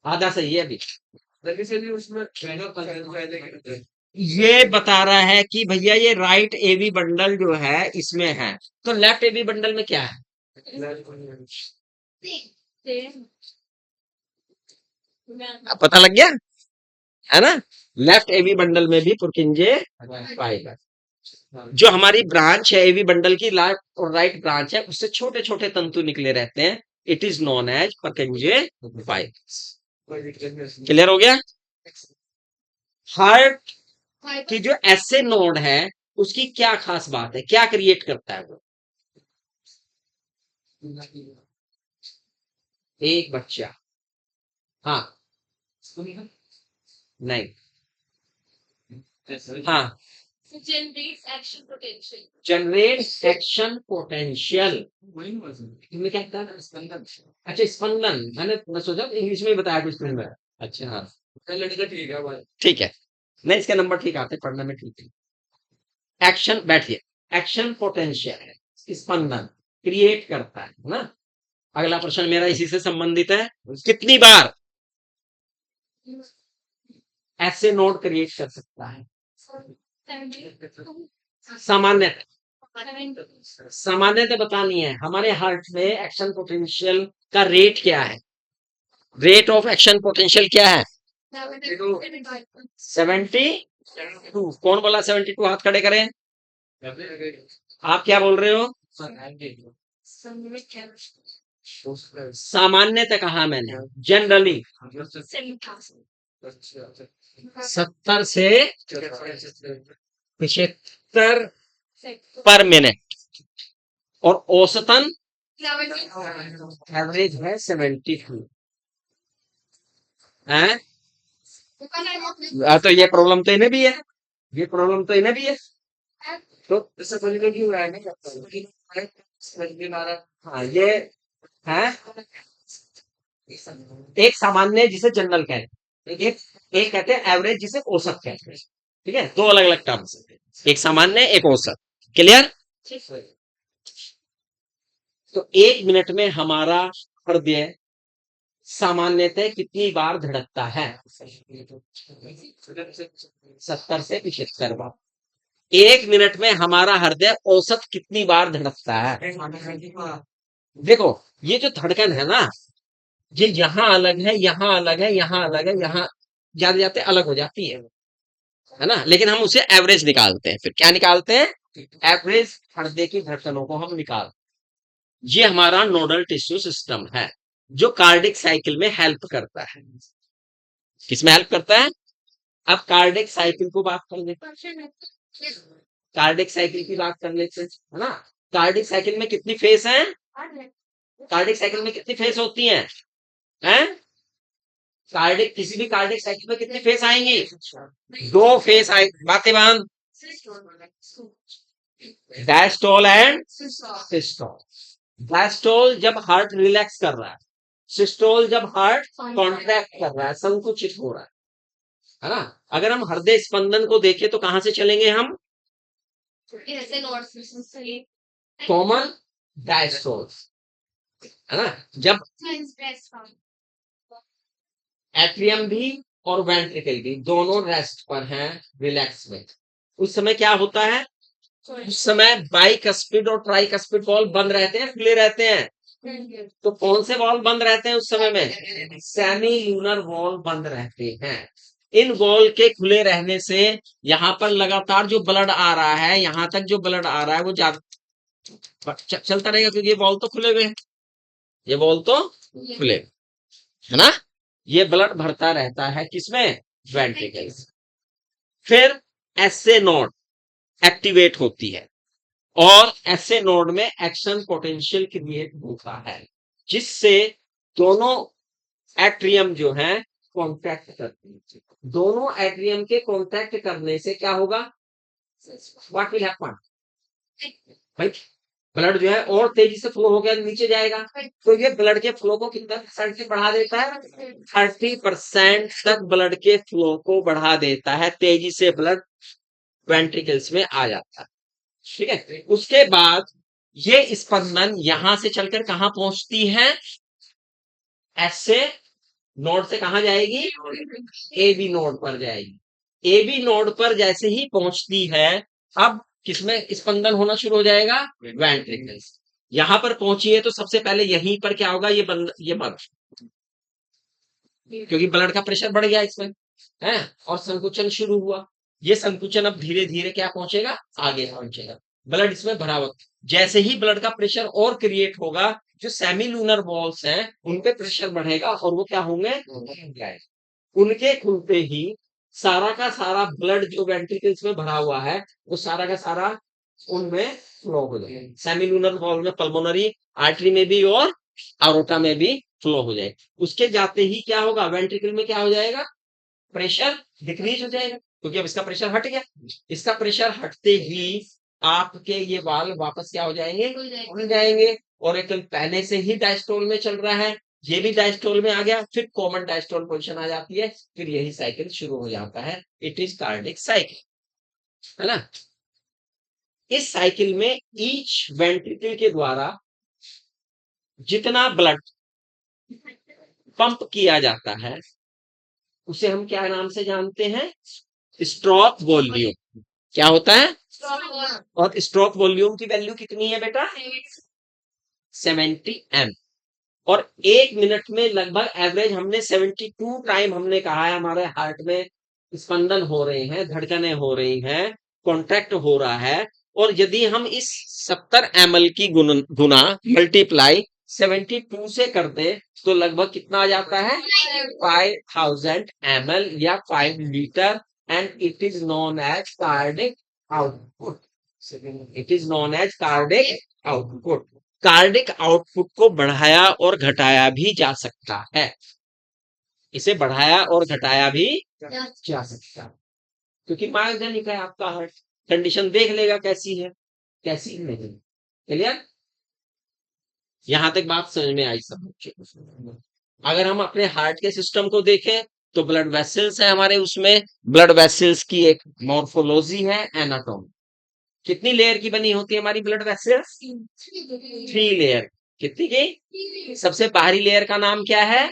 आधा सही है अभी। उसमें ये बता रहा है कि भैया ये राइट एवी बंडल जो है इसमें है, तो लेफ्ट एवी बंडल में क्या है? अब पता लग गया है ना? लेफ्ट एवी बंडल में भी पुरकिंजे फाइबर। जो हमारी ब्रांच है एवी बंडल की, लेफ्ट और राइट ब्रांच है, उससे छोटे छोटे तंतु निकले रहते हैं। It is known as Purkinje fibre. Clear हो गया? हार्ट की जो एसए नोड है उसकी क्या खास बात है, क्या क्रिएट करता है वो? एक बच्चा, हाँ, नहीं, हाँ, generates action potential. Generate action potential. तुम्हें क्या कहता है? स्पंदन। अच्छा, स्पंदन। मैं सोचा इंग्लिश में ही बताया कुछ तुमने। अच्छा, हाँ, लड़का ठीक है भाई, ठीक है। नहीं, इसके नंबर ठीक आते, पढ़ने में ठीक है। एक्शन, बैठिए। एक्शन पोटेंशियल है, स्पंदन क्रिएट करता है ना। अगला प्रश्न मेरा इसी से संबंधित है, कितनी बार ऐसे नोड क्रिएट कर सकता है? सामान्यतः बतानी है। हमारे हार्ट में एक्शन पोटेंशियल का रेट क्या है? रेट ऑफ एक्शन पोटेंशियल क्या है? 72। कौन बोला 72? हाथ खड़े करें। आप क्या बोल रहे हो? सामान्यतः कहा मैंने, जनरली 70 से 75 पर मिनट, और औसतन एवरेज है 72 है। तो ये प्रॉब्लम तो इन्हें भी है, ये प्रॉब्लम तो इन्हें भी है। तो हाँ, ये है एक सामान्य जिसे जनरल कहते हैं, एक कहते हैं एवरेज जिसे औसत कहते हैं। ठीक है, दो अलग अलग टर्म्स, एक सामान्य एक औसत। क्लियर? तो 1 मिनट में हमारा हृदय सामान्यतः कितनी बार धड़कता है? 70 से 75 बार। 1 मिनट में हमारा हृदय औसत कितनी बार धड़कता है? देखो, ये जो धड़कन है ना, ये यहाँ अलग है, यहाँ अलग है, यहाँ अलग है, यहाँ जाते जाते अलग हो जाती है ना। लेकिन हम उसे एवरेज निकालते हैं। फिर क्या निकालते हैं? एवरेज हृदय की धड़कनों को हम निकालते हैं। ये हमारा नोडल टिश्यू सिस्टम है जो कार्डिक साइकिल में हेल्प करता है। किसमें हेल्प करता है? अब कार्डिक साइकिल को बात कर लेते हैं, कार्डिक साइकिल की बात कर लेते हैं, है ना। कार्डिक साइकिल में कितनी फेस है? कार्डिक साइकिल में कितनी फेस होती हैं? हैं? कार्डिक, किसी भी कार्डिक साइकिल में कितनी फेस आएंगी? 2 फेस आए। बातें बांध। Diastole and systole. डायस्टोल जब हार्ट रिलैक्स कर रहा है, सिस्टोल जब हार्ट कॉन्ट्रैक्ट कर रहा है, संकुचित हो रहा है ना। अगर हम हृदय स्पंदन को देखें तो कहां से चलेंगे हम? कॉमन डायस्टोल, है ना। जब एट्रियम भी और वेंट्रिकल भी दोनों रेस्ट पर हैं, रिलैक्स में, उस समय क्या होता है? उस समय बाइकस्पिड और ट्राइकस्पिड वॉल्व बंद रहते हैं, खुले रहते हैं। तो कौन से वॉल्व बंद रहते हैं उस समय में? सेमी लूनर वॉल्व बंद रहते हैं। इन वॉल्व के खुले रहने से यहाँ पर लगातार जो ब्लड आ रहा है, यहाँ तक जो ब्लड आ रहा है वो ज्यादा चलता रहेगा, क्योंकि ये वॉल्व तो खुले हुए हैं, ये वॉल्व तो खुले, है ना। ये ब्लड भरता रहता है किसमें? वेंट्रिकल्स। फिर एसए नोड एक्टिवेट होती है और एसए नोड में एक्शन पोटेंशियल क्रिएट होता है, जिससे दोनों एट्रियम जो है कॉन्टैक्ट करते हैं। दोनों एट्रियम के कॉन्टैक्ट करने से क्या होगा? What will happen? भाई, ब्लड जो है और तेजी से फ्लो हो गया, नीचे जाएगा, तो ये ब्लड के फ्लो को कितना परसेंट से बढ़ा देता है? 30% तक ब्लड के फ्लो को बढ़ा देता है। तेजी से ब्लड वेंट्रिकल्स में आ जाता है। ठीक है, उसके बाद ये स्पंदन यहां से चलकर कहां पहुंचती है? ऐसे नोड से कहां जाएगी? ए बी नोड पर जाएगी। ए बी नोड पर जैसे ही पहुंचती है, अब किसमें स्पंदन होना शुरू हो जाएगा? वेंट्रिकल्स। यहां पर पहुंची है तो सबसे पहले यहीं पर क्या होगा? ये बंद, क्योंकि ब्लड का प्रेशर बढ़ गया इसमें, है, और संकुचन शुरू हुआ। ये संकुचन अब धीरे धीरे क्या पहुंचेगा? आगे पहुंचेगा। ब्लड इसमें भरा हुआ, जैसे ही ब्लड का प्रेशर और क्रिएट होगा, जो सेमी लूनर वॉल्स हैं उनपे प्रेशर बढ़ेगा और वो क्या होंगे? उनके खुलते ही सारा का सारा ब्लड जो वेंट्रिकल्स में भरा हुआ है वो सारा का सारा उनमें फ्लो हो जाएगा। सेमी लूनर वॉल्व में पल्मोनरी आर्टरी में भी और आरोटा में भी फ्लो हो जाएगा। उसके जाते ही क्या होगा? वेंट्रिकल में क्या हो जाएगा? प्रेशर डिक्रीज हो जाएगा, क्योंकि अब इसका प्रेशर हट गया। इसका प्रेशर हटते ही आपके ये वाल्व वापस क्या हो जाएंगे? खुल जाएंगे। और एक पहले से ही डायस्टोल में चल रहा है, ये भी डायस्टोल में आ गया, फिर कॉमन डायस्टोल पोजीशन आ जाती है, फिर यही साइकिल शुरू हो जाता है। इट इज कार्डिक साइकिल, है ना। इस साइकिल में ईच वेंट्रिकल के द्वारा जितना ब्लड पंप किया जाता है उसे हम क्या नाम से जानते हैं? Stroke volume. क्या होता है? और स्ट्रोक वॉल्यूम की वैल्यू कितनी है बेटा? 70 एम। और 1 मिनट में लगभग एवरेज हमने 72 टाइम हमने कहा है हमारे हार्ट में स्पंदन हो रहे हैं, धड़कनें हो रही हैं, कॉन्ट्रैक्ट हो रहा है। और यदि हम इस 70 ml की गुना मल्टीप्लाई 72 से कर दे तो लगभग कितना आ जाता है? 5000 ml या 5 litre. And it is known as cardiac output. It is known as cardiac output. Cardiac output को बढ़ाया और घटाया भी जा सकता है। इसे बढ़ाया और घटाया भी जा सकता है क्योंकि मायोजेनिक है आपका हार्ट। कंडीशन देख लेगा कैसी है कैसी नहीं। क्लियर? यहां तक बात समझ में आई सब बच्चे? अगर हम अपने हार्ट के सिस्टम को देखें तो ब्लड वेसल्स है हमारे, उसमें ब्लड वेसल्स की एक मॉर्फोलॉजी है, एनाटॉमी। कितनी लेयर की बनी होती है हमारी ब्लड वेसल्स? 3 लेयर। कितनी की? सबसे बाहरी लेयर का नाम क्या है?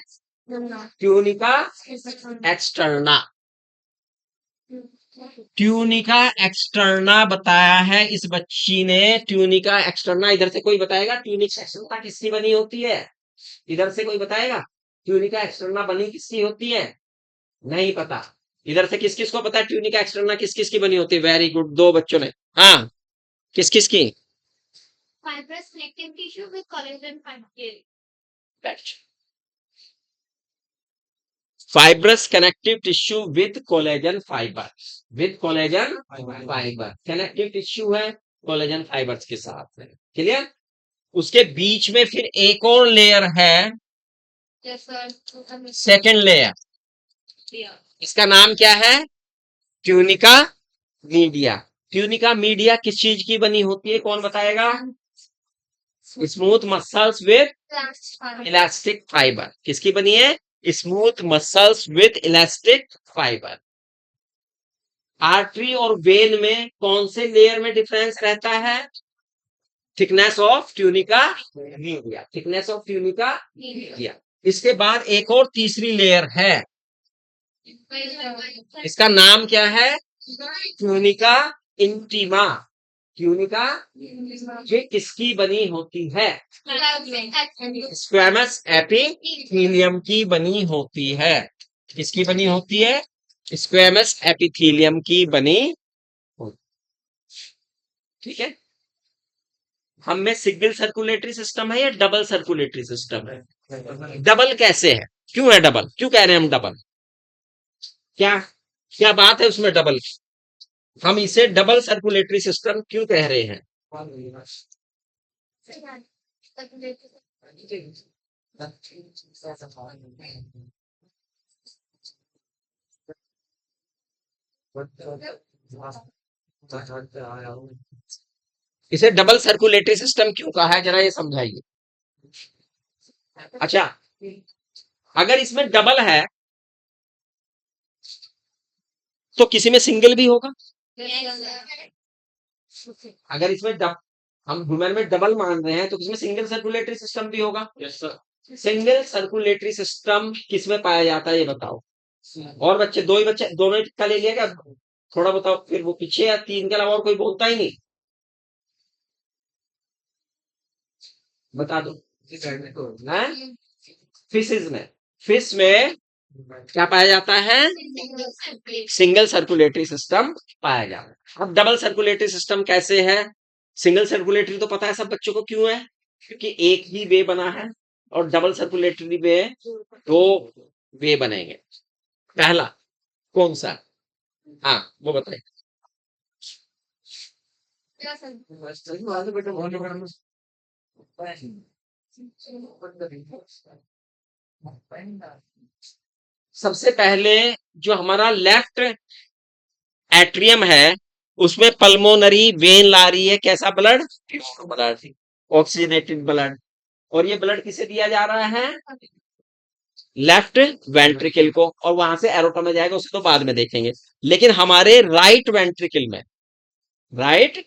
Tunica externa. ट्यूनिका एक्सटर्ना बताया है इस बच्ची ने। ट्यूनिका एक्सटर्ना, इधर से कोई बताएगा ट्यूनिका एक्सटर्ना किसकी बनी होती है? इधर से कोई बताएगा ट्यूनिका एक्सटर्ना बनी किसकी होती है? नहीं पता। इधर से किस किस को पता है ट्यूनिका एक्सटर्ना किस किस की बनी होती है? वेरी गुड, 2 बच्चों ने। हाँ, किस किस की? fibrous connective tissue with collagen fiber. Fibrous connective tissue with collagen fibre. With collagen fibre connective tissue है कोलेजन फाइबर्स के साथ है। क्लियर? उसके बीच में फिर एक और लेयर है, सेकेंड लेयर। इसका नाम क्या है? Tunica media. ट्यूनिका मीडिया किस चीज की बनी होती है? कौन बताएगा? Smooth muscles with elastic fibre. किसकी बनी है? Smooth muscles with elastic fibre. Artery और वेन में कौन से लेयर में डिफरेंस रहता है? Thickness of tunica media. Thickness of tunica media. इसके बाद एक और तीसरी लेयर है, इसका नाम क्या है? Tunica intima. ट्यूनिका ये किसकी बनी होती है? स्क्वैमस एपिथेलियम की बनी होती है। किसकी बनी होती है? स्क्वैमस एपिथेलियम की बनी होती। ठीक है? हम में सिंगल सर्कुलेटरी सिस्टम है या डबल सर्कुलेटरी सिस्टम है? डबल कैसे है? क्यों है डबल? क्यों कह रहे हैं हम डबल? क्या क्या बात है उसमें डबल? हम इसे डबल सर्कुलेटरी सिस्टम क्यों कह रहे हैं? इसे डबल सर्कुलेटरी सिस्टम क्यों कहा है, जरा ये समझाइए। अच्छा, अगर इसमें डबल है तो किसी में सिंगल भी होगा। अगर इसमें हम ह्यूमन में डबल मान रहे हैं तो किसमें सिंगल सर्कुलेटरी सिस्टम भी होगा। Yes sir. Single circulatory system किसमें पाया जाता है ये बताओ। और बच्चे, 2 ही बच्चे, दोनों ही टिक्का ले लिया क्या? थोड़ा बताओ फिर, वो पीछे या 3 के अलावा और कोई बोलता ही नहीं। बता दो। फिशेज में, फिश में क्या पाया जाता है? सिंगल सर्कुलेटरी सिस्टम पाया जाता है। अब डबल सर्कुलेटरी सिस्टम कैसे है? सिंगल सर्कुलेटरी तो पता है सब बच्चों को क्यों है, क्योंकि एक ही वे बना है। और डबल सर्कुलेटरी वे 2 वे बनेंगे। पहला कौन सा? हाँ वो बताइए। सबसे पहले जो हमारा लेफ्ट एट्रियम है उसमें पल्मोनरी वेन ला रही है कैसा ब्लड? Blood, oxygenated blood. और ये ब्लड किसे दिया जा रहा है? लेफ्ट वेंट्रिकल को। और वहां से एरोटा में जाएगा, उसे तो बाद में देखेंगे। लेकिन हमारे राइट वेंट्रिकल में राइट।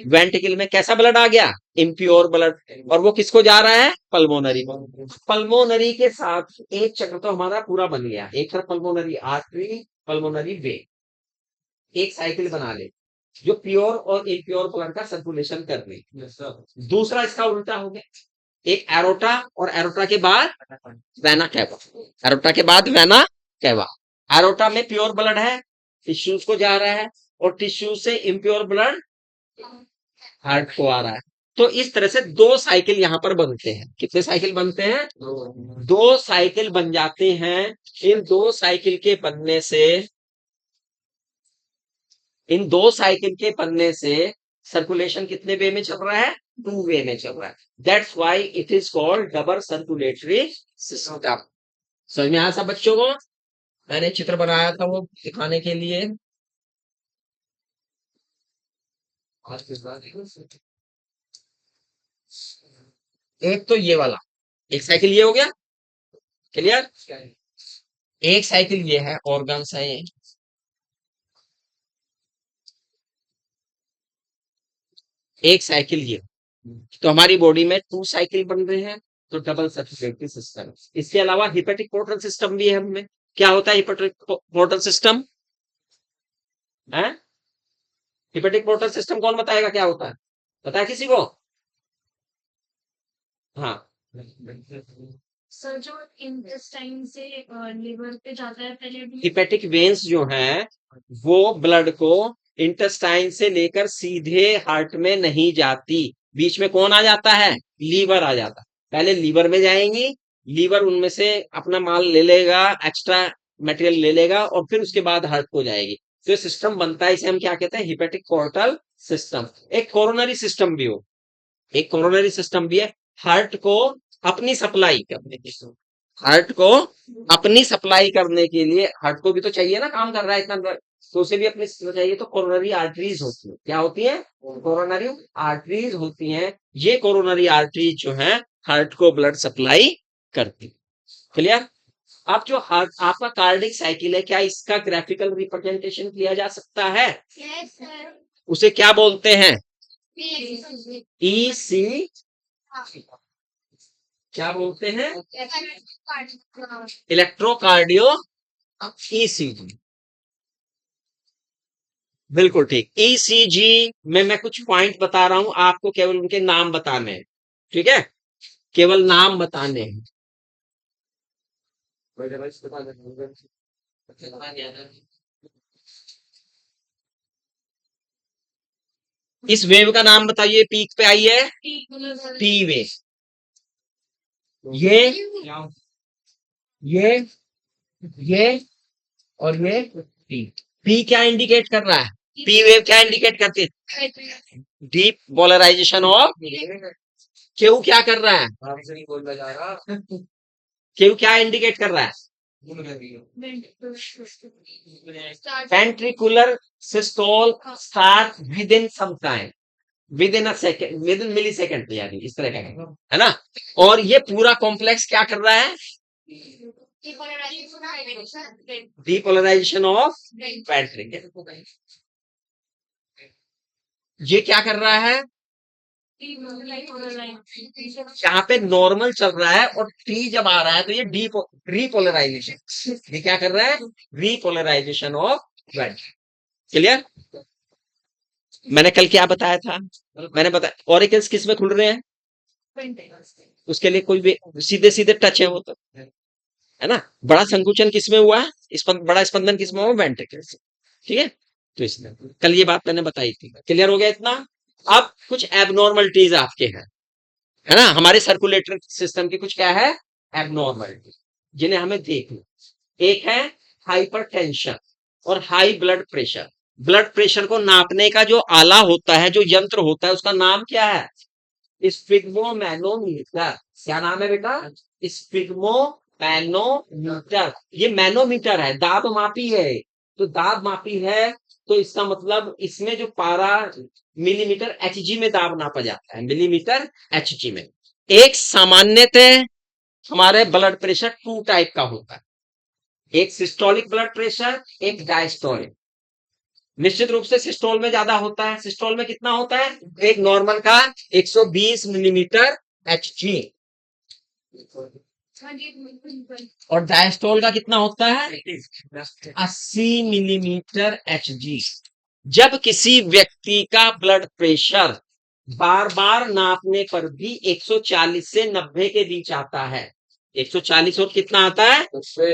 वेंट्रिकल में कैसा ब्लड आ गया? इम्प्योर ब्लड, और वो किसको जा रहा है? पल्मोनरी को। पल्मोनरी के साथ एक चक्र तो हमारा पूरा बन गया, एक तरफ पल्मोनरी आर्टरी, पल्मोनरी वेन, एक साइकिल बना ले जो प्योर और इम्प्योर ब्लड का सर्कुलेशन कर रही। दूसरा इसका उल्टा हो गया, एक एरोटा, और एरोटा के बाद वेना कैवा, एरोटा के बाद वेना कैवा। एरोटा में प्योर ब्लड है, टिश्यूज को जा रहा है, और टिश्यू से इम्प्योर ब्लड हार्ट को आ रहा है। तो इस तरह से दो साइकिल यहां पर बनते हैं। कितने साइकिल बनते हैं? दो साइकिल बन जाते हैं। इन दो साइकिल के बनने से, इन दो साइकिल के बनने से सर्कुलेशन कितने वे में चल रहा है? 2 वे में चल रहा है। That's why it is called double circulatory system. समझ में आया सब बच्चों को? मैंने चित्र बनाया था वो दिखाने के लिए। एक तो ये वाला, एक साइकिल ये हो गया, क्लियर। एक साइकिल ये है, ऑर्गन्स है ये। एक साइकिल ये, तो हमारी बॉडी में 2 साइकिल बन रहे हैं, तो डबल सर्कुलेटरी सिस्टम। इसके अलावा हिपेटिक पोर्टल सिस्टम भी है हमें। क्या होता है हिपेटिक पोर्टल सिस्टम? है हिपेटिक पोर्टल सिस्टम कौन बताएगा क्या होता है? पता है किसी को? हाँ, सर जो इंटेस्टाइन से लिवर पे जाता है पहले भी। हिपेटिक वेन्स जो हैं वो ब्लड को इंटेस्टाइन से लेकर सीधे हार्ट में नहीं जाती। बीच में कौन आ जाता है? लीवर आ जाता है। पहले लीवर में जाएंगी, लीवर उनमें से अपना माल ले लेगा, एक्स्ट्रा मटेरियल ले लेगा, और फिर उसके बाद हार्ट को जाएगी। तो ये सिस्टम बनता है, इसे हम क्या कहते हैं? Hepatic portal system. एक कोरोनरी सिस्टम भी हो, एक कोरोनरी सिस्टम भी है। हार्ट को अपनी सप्लाई करने के, हार्ट को अपनी सप्लाई करने के लिए, हार्ट को भी तो चाहिए ना, काम कर रहा है इतना ब्लड, तो उसे भी अपनी चाहिए। तो कोरोनरी आर्टरीज होती है। क्या होती है? कोरोनरी आर्टरीज होती हैं। ये कोरोनरी आर्टरीज जो है हार्ट को ब्लड सप्लाई करती। क्लियर? अब जो हार्ट आपका कार्डिक साइकिल है, क्या इसका ग्राफिकल रिप्रेजेंटेशन किया जा सकता है? Yes sir. उसे क्या बोलते हैं? ई सी, क्या बोलते हैं? इलेक्ट्रोकार्डियो ईसीजी। बिल्कुल ठीक। ईसीजी में मैं कुछ पॉइंट बता रहा हूं आपको, केवल उनके नाम बताने हैं, ठीक है? केवल नाम बताने हैं। इस वेव का नाम बताइए, पीक पे आई है पी वेव। ये ये ये और ये पी। पी क्या इंडिकेट कर रहा है? पी वेव क्या इंडिकेट करती है? Deep polarisation of. क्यू क्या कर रहा है? क्यू क्या इंडिकेट कर रहा है? Ventricular systole start within some time, within a second, within millisecond, यानी इस तरह का है ना। और ये पूरा कॉम्प्लेक्स क्या कर रहा है? Depolarization of ventricle. ये क्या कर रहा है? यहाँ पे नॉर्मल चल रहा है, और टी जब आ रहा है तो ये रीपोलराइजेशन, ये क्या कर रहा है? Repolarisation of ventricle. क्लियर? मैंने कल क्या बताया था? मैंने बताया ऑरिकल्स किस में खुल रहे हैं? उसके लिए कोई भी सीधे सीधे टच है वो तो, है ना। बड़ा संकुचन किसमें हुआ है? बड़ा स्पंदन किसमें हुआ? वेंट्रिकल से। ठीक है, तो इसमें कल ये बात मैंने बताई थी। क्लियर हो गया इतना? अब कुछ एबनॉर्मलिटीज आपके हैं, है ना। हमारे सर्कुलेटरी सिस्टम की कुछ क्या है? एबनॉर्मलिटी, जिन्हें हमें देखना। एक है हाइपरटेंशन और high blood pressure. Blood pressure को नापने का जो आला होता है, जो यंत्र होता है, उसका नाम क्या है? स्फिग्मोमैनोमीटर। क्या नाम है बेटा? स्फिग्मोमैनोमीटर। ये मैनोमीटर है, दाब मापी है। तो दाब मापी है, तो इसका मतलब इसमें जो पारा मिलीमीटर एचजी में दाब नापा जाता है, मिलीमीटर एचजी में। एक सामान्यतः हमारे ब्लड प्रेशर 2 टाइप का होता है, एक सिस्टोलिक ब्लड प्रेशर, एक डायस्टोलिक। निश्चित रूप से सिस्टोल में ज्यादा होता है। सिस्टोल में कितना होता है? एक नॉर्मल का 120 मिलीमीटर Hg और डायस्टोल का कितना होता है? 80 मिलीमीटर Hg। जब किसी व्यक्ति का ब्लड प्रेशर बार बार नापने पर भी 140 से 90 के बीच आता है, 140 और कितना आता है?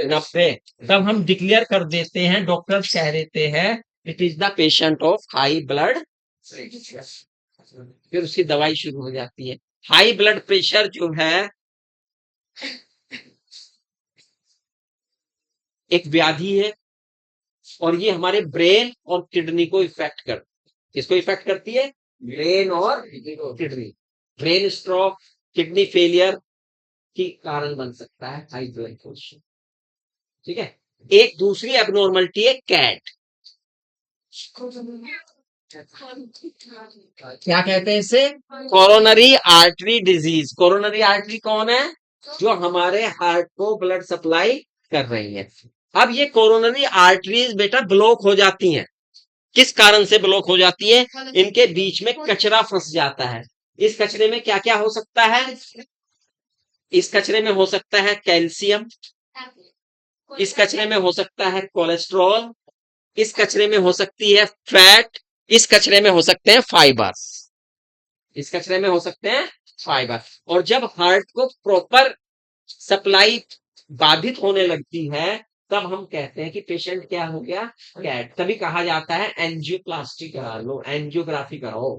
90, तब हम डिक्लेयर कर देते हैं, डॉक्टर कह देते हैं it is the patient of high blood pressure. फिर उसकी दवाई शुरू हो जाती है। हाई ब्लड प्रेशर जो है एक व्याधि है और ये हमारे ब्रेन और किडनी को इफेक्ट करती है। किसको इफेक्ट करती है? ब्रेन और kidney. Brain stroke, kidney failure की कारण बन सकता है हाई ब्लड प्रेशर। ठीक है। एक दूसरी एबनॉर्मलिटी है कैट। क्या कहते हैं इसे? Coronary artery disease. Coronary artery कौन है? जो हमारे हार्ट को ब्लड सप्लाई कर रही है। अब ये कोरोनरी आर्टरीज बेटा ब्लॉक हो जाती हैं। किस कारण से ब्लॉक हो जाती है? इनके बीच में कचरा फंस जाता है। इस कचरे में क्या क्या हो सकता है? इस कचरे में हो सकता है कैल्शियम, इस कचरे में हो सकता है कोलेस्ट्रॉल, इस कचरे में हो सकती है फैट, इस कचरे में हो सकते हैं फाइबर। इस कचरे में हो सकते हैं फाइबर। और जब हार्ट को प्रॉपर सप्लाई बाधित होने लगती है तब हम कहते हैं कि पेशेंट क्या हो गया? कैट। तभी कहा जाता है एंजियोप्लास्टी करा लो, एंजियोग्राफी कराओ,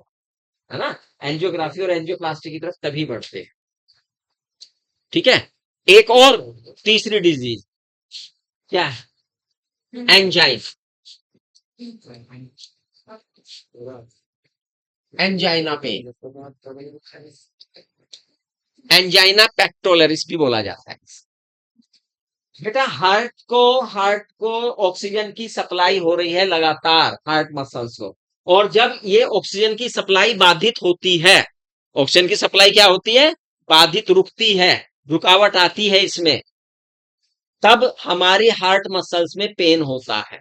है ना। एंजियोग्राफी और एंजियोप्लास्टी की तरफ तभी बढ़ते हैं। ठीक है। एक और तीसरी डिजीज क्या है? एंजाइन। एंजाइना पेन, एंजाइना पेक्टोलरिस भी बोला जाता है। बेटा हार्ट को ऑक्सीजन की सप्लाई हो रही है लगातार, हार्ट मसल्स को, और जब ये ऑक्सीजन की सप्लाई बाधित होती है, ऑक्सीजन की सप्लाई क्या होती है? बाधित, रुकती है, रुकावट आती है इसमें, तब हमारी हार्ट मसल्स में पेन होता है।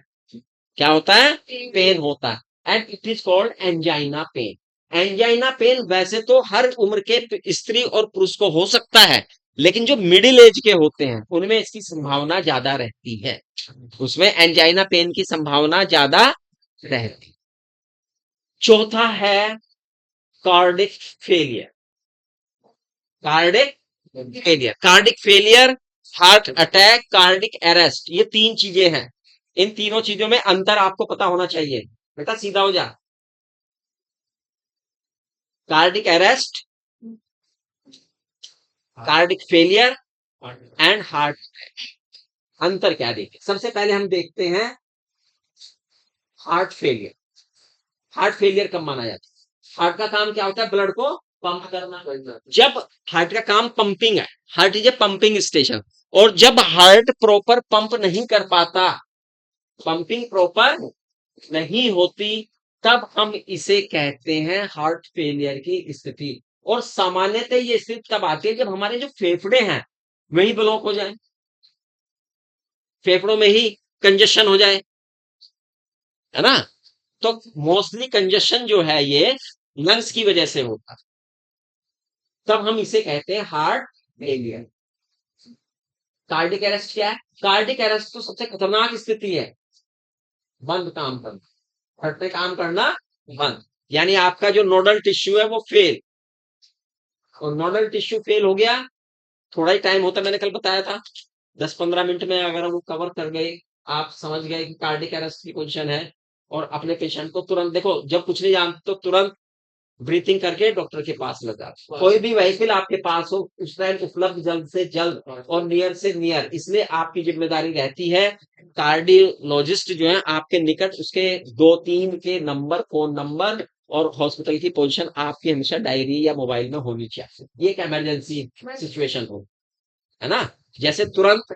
क्या होता है? पेन होता है and it is called angina pain. Angina pain वैसे तो हर उम्र के स्त्री और पुरुष को हो सकता है, लेकिन जो मिडिल एज के होते हैं उनमें इसकी संभावना ज्यादा रहती है, उसमें एंजाइना पेन की संभावना ज्यादा रहती है। चौथा है cardiac failure. Cardiac failure, cardiac failure, heart attack, cardiac arrest, ये तीन चीजें हैं। इन तीनों चीजों में अंतर आपको पता होना चाहिए। बेटा सीधा हो जा। Cardiac arrest, cardiac failure and heart attack, अंतर क्या देखें? सबसे पहले हम देखते हैं हार्ट फेलियर। हार्ट फेलियर कब माना जाता है? हार्ट का काम क्या होता है? ब्लड को पंप करना। जब हार्ट का काम पंपिंग है, heart is a pumping station, और जब हार्ट प्रॉपर पंप नहीं कर पाता, पंपिंग प्रॉपर नहीं होती, तब हम इसे कहते हैं हार्ट फेलियर की स्थिति। और सामान्यतः ये स्थिति तब आती है जब हमारे जो फेफड़े हैं वही ब्लॉक हो जाए, फेफड़ों में ही कंजेशन हो जाए, है ना। तो मोस्टली कंजेशन जो है ये लंग्स की वजह से होता है, तब हम इसे कहते हैं हार्ट फेलियर। कार्डिक अरेस्ट क्या है? कार्डिक अरेस्ट तो सबसे खतरनाक स्थिति है, बंद काम करना, फटते काम करना बंद, यानी आपका जो नोडल टिश्यू है वो फेल, और नोडल टिश्यू फेल हो गया, थोड़ा ही टाइम होता, मैंने कल बताया था 10-15 मिनट में अगर हम कवर कर गए, आप समझ गए कि कार्डिक अरेस्ट की पोजीशन है, और अपने पेशेंट को तुरंत देखो, जब कुछ नहीं जानते तो तुरंत ब्रीथिंग करके डॉक्टर के पास लगा। कोई भी व्हीकल आपके पास हो उस टाइम उपलब्ध जल्द से जल्द और नियर से नियर, इसलिए आपकी जिम्मेदारी रहती है, कार्डियोलॉजिस्ट जो है आपके निकट, उसके 2-3 के नंबर, फोन नंबर और हॉस्पिटल की पोजीशन आपकी हमेशा डायरी या मोबाइल में होनी चाहिए। ये एक इमरजेंसी सिचुएशन हो, है ना। जैसे तुरंत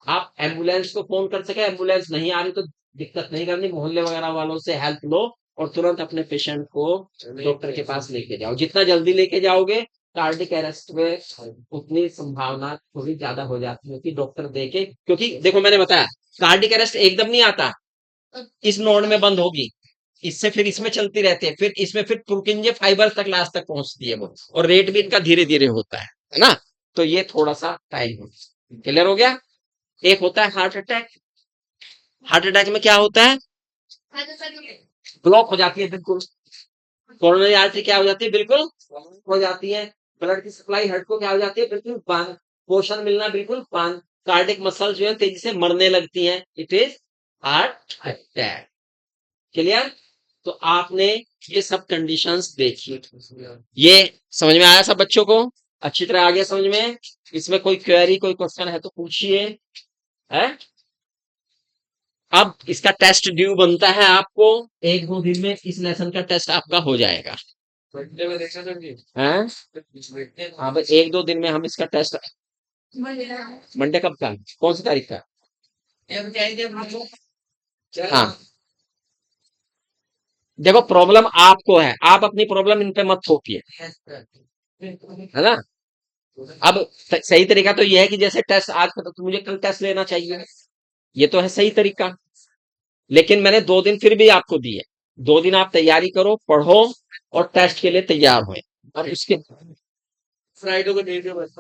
आप एम्बुलेंस को फोन कर सके, एम्बुलेंस नहीं आ रही तो दिक्कत नहीं करनी, मोहल्ले वगैरह वालों से हेल्प लो और तुरंत अपने पेशेंट को डॉक्टर के पास लेके जाओ। जितना जल्दी लेके जाओगे कार्डिक अरेस्ट में उतनी संभावना थोड़ी ज्यादा हो जाती है कि डॉक्टर देखे, क्योंकि देखो मैंने बताया कार्डिक अरेस्ट एकदम नहीं आता, इस नोड में बंद होगी, इससे फिर इसमें चलती रहती है, फिर इसमें फिर पुरकिंजे फाइबर तक लास्ट तक पहुंचती है वो, और रेट भी इनका धीरे धीरे होता है ना। तो ये थोड़ा सा टाइम क्लियर हो गया। एक होता है हार्ट अटैक। हार्ट अटैक में क्या होता है, ब्लॉक हो जाती है बिल्कुल, कोरोनरी आर्टरी क्या हो जाती है, बिल्कुल हो जाती है, ब्लड की सप्लाई हार्ट को क्या हो जाती है, बिल्कुल बंद, पोषण मिलना बिल्कुल बंद, कार्डिक मसल जो है तेजी से मरने लगती हैं, it is heart attack. Clear. तो आपने ये सब कंडीशंस देखी, ये समझ में आया सब बच्चों को, अच्छी तरह आ गया समझ में। इसमें कोई क्वेरी कोई क्वेश्चन है तो पूछिए। है, अब इसका टेस्ट ड्यू बनता है आपको 1-2 दिन में, इस लेसन का टेस्ट आपका हो जाएगा। हैं? हाँ बस 1-2 दिन में हम इसका टेस्ट, मंडे कब का, कौन सी तारीख का? हाँ, देखो प्रॉब्लम आपको है, आप अपनी प्रॉब्लम इन पे मत थोपिए, है ना। अब सही तरीका तो ये है कि जैसे टेस्ट आज का तो मुझे कल टेस्ट लेना चाहिए, ये तो है सही तरीका, लेकिन मैंने 2 दिन फिर भी आपको दिए, 2 दिन आप तैयारी करो, पढ़ो और टेस्ट के लिए तैयार हो, और उसके फ्राइडे को दे दो बस।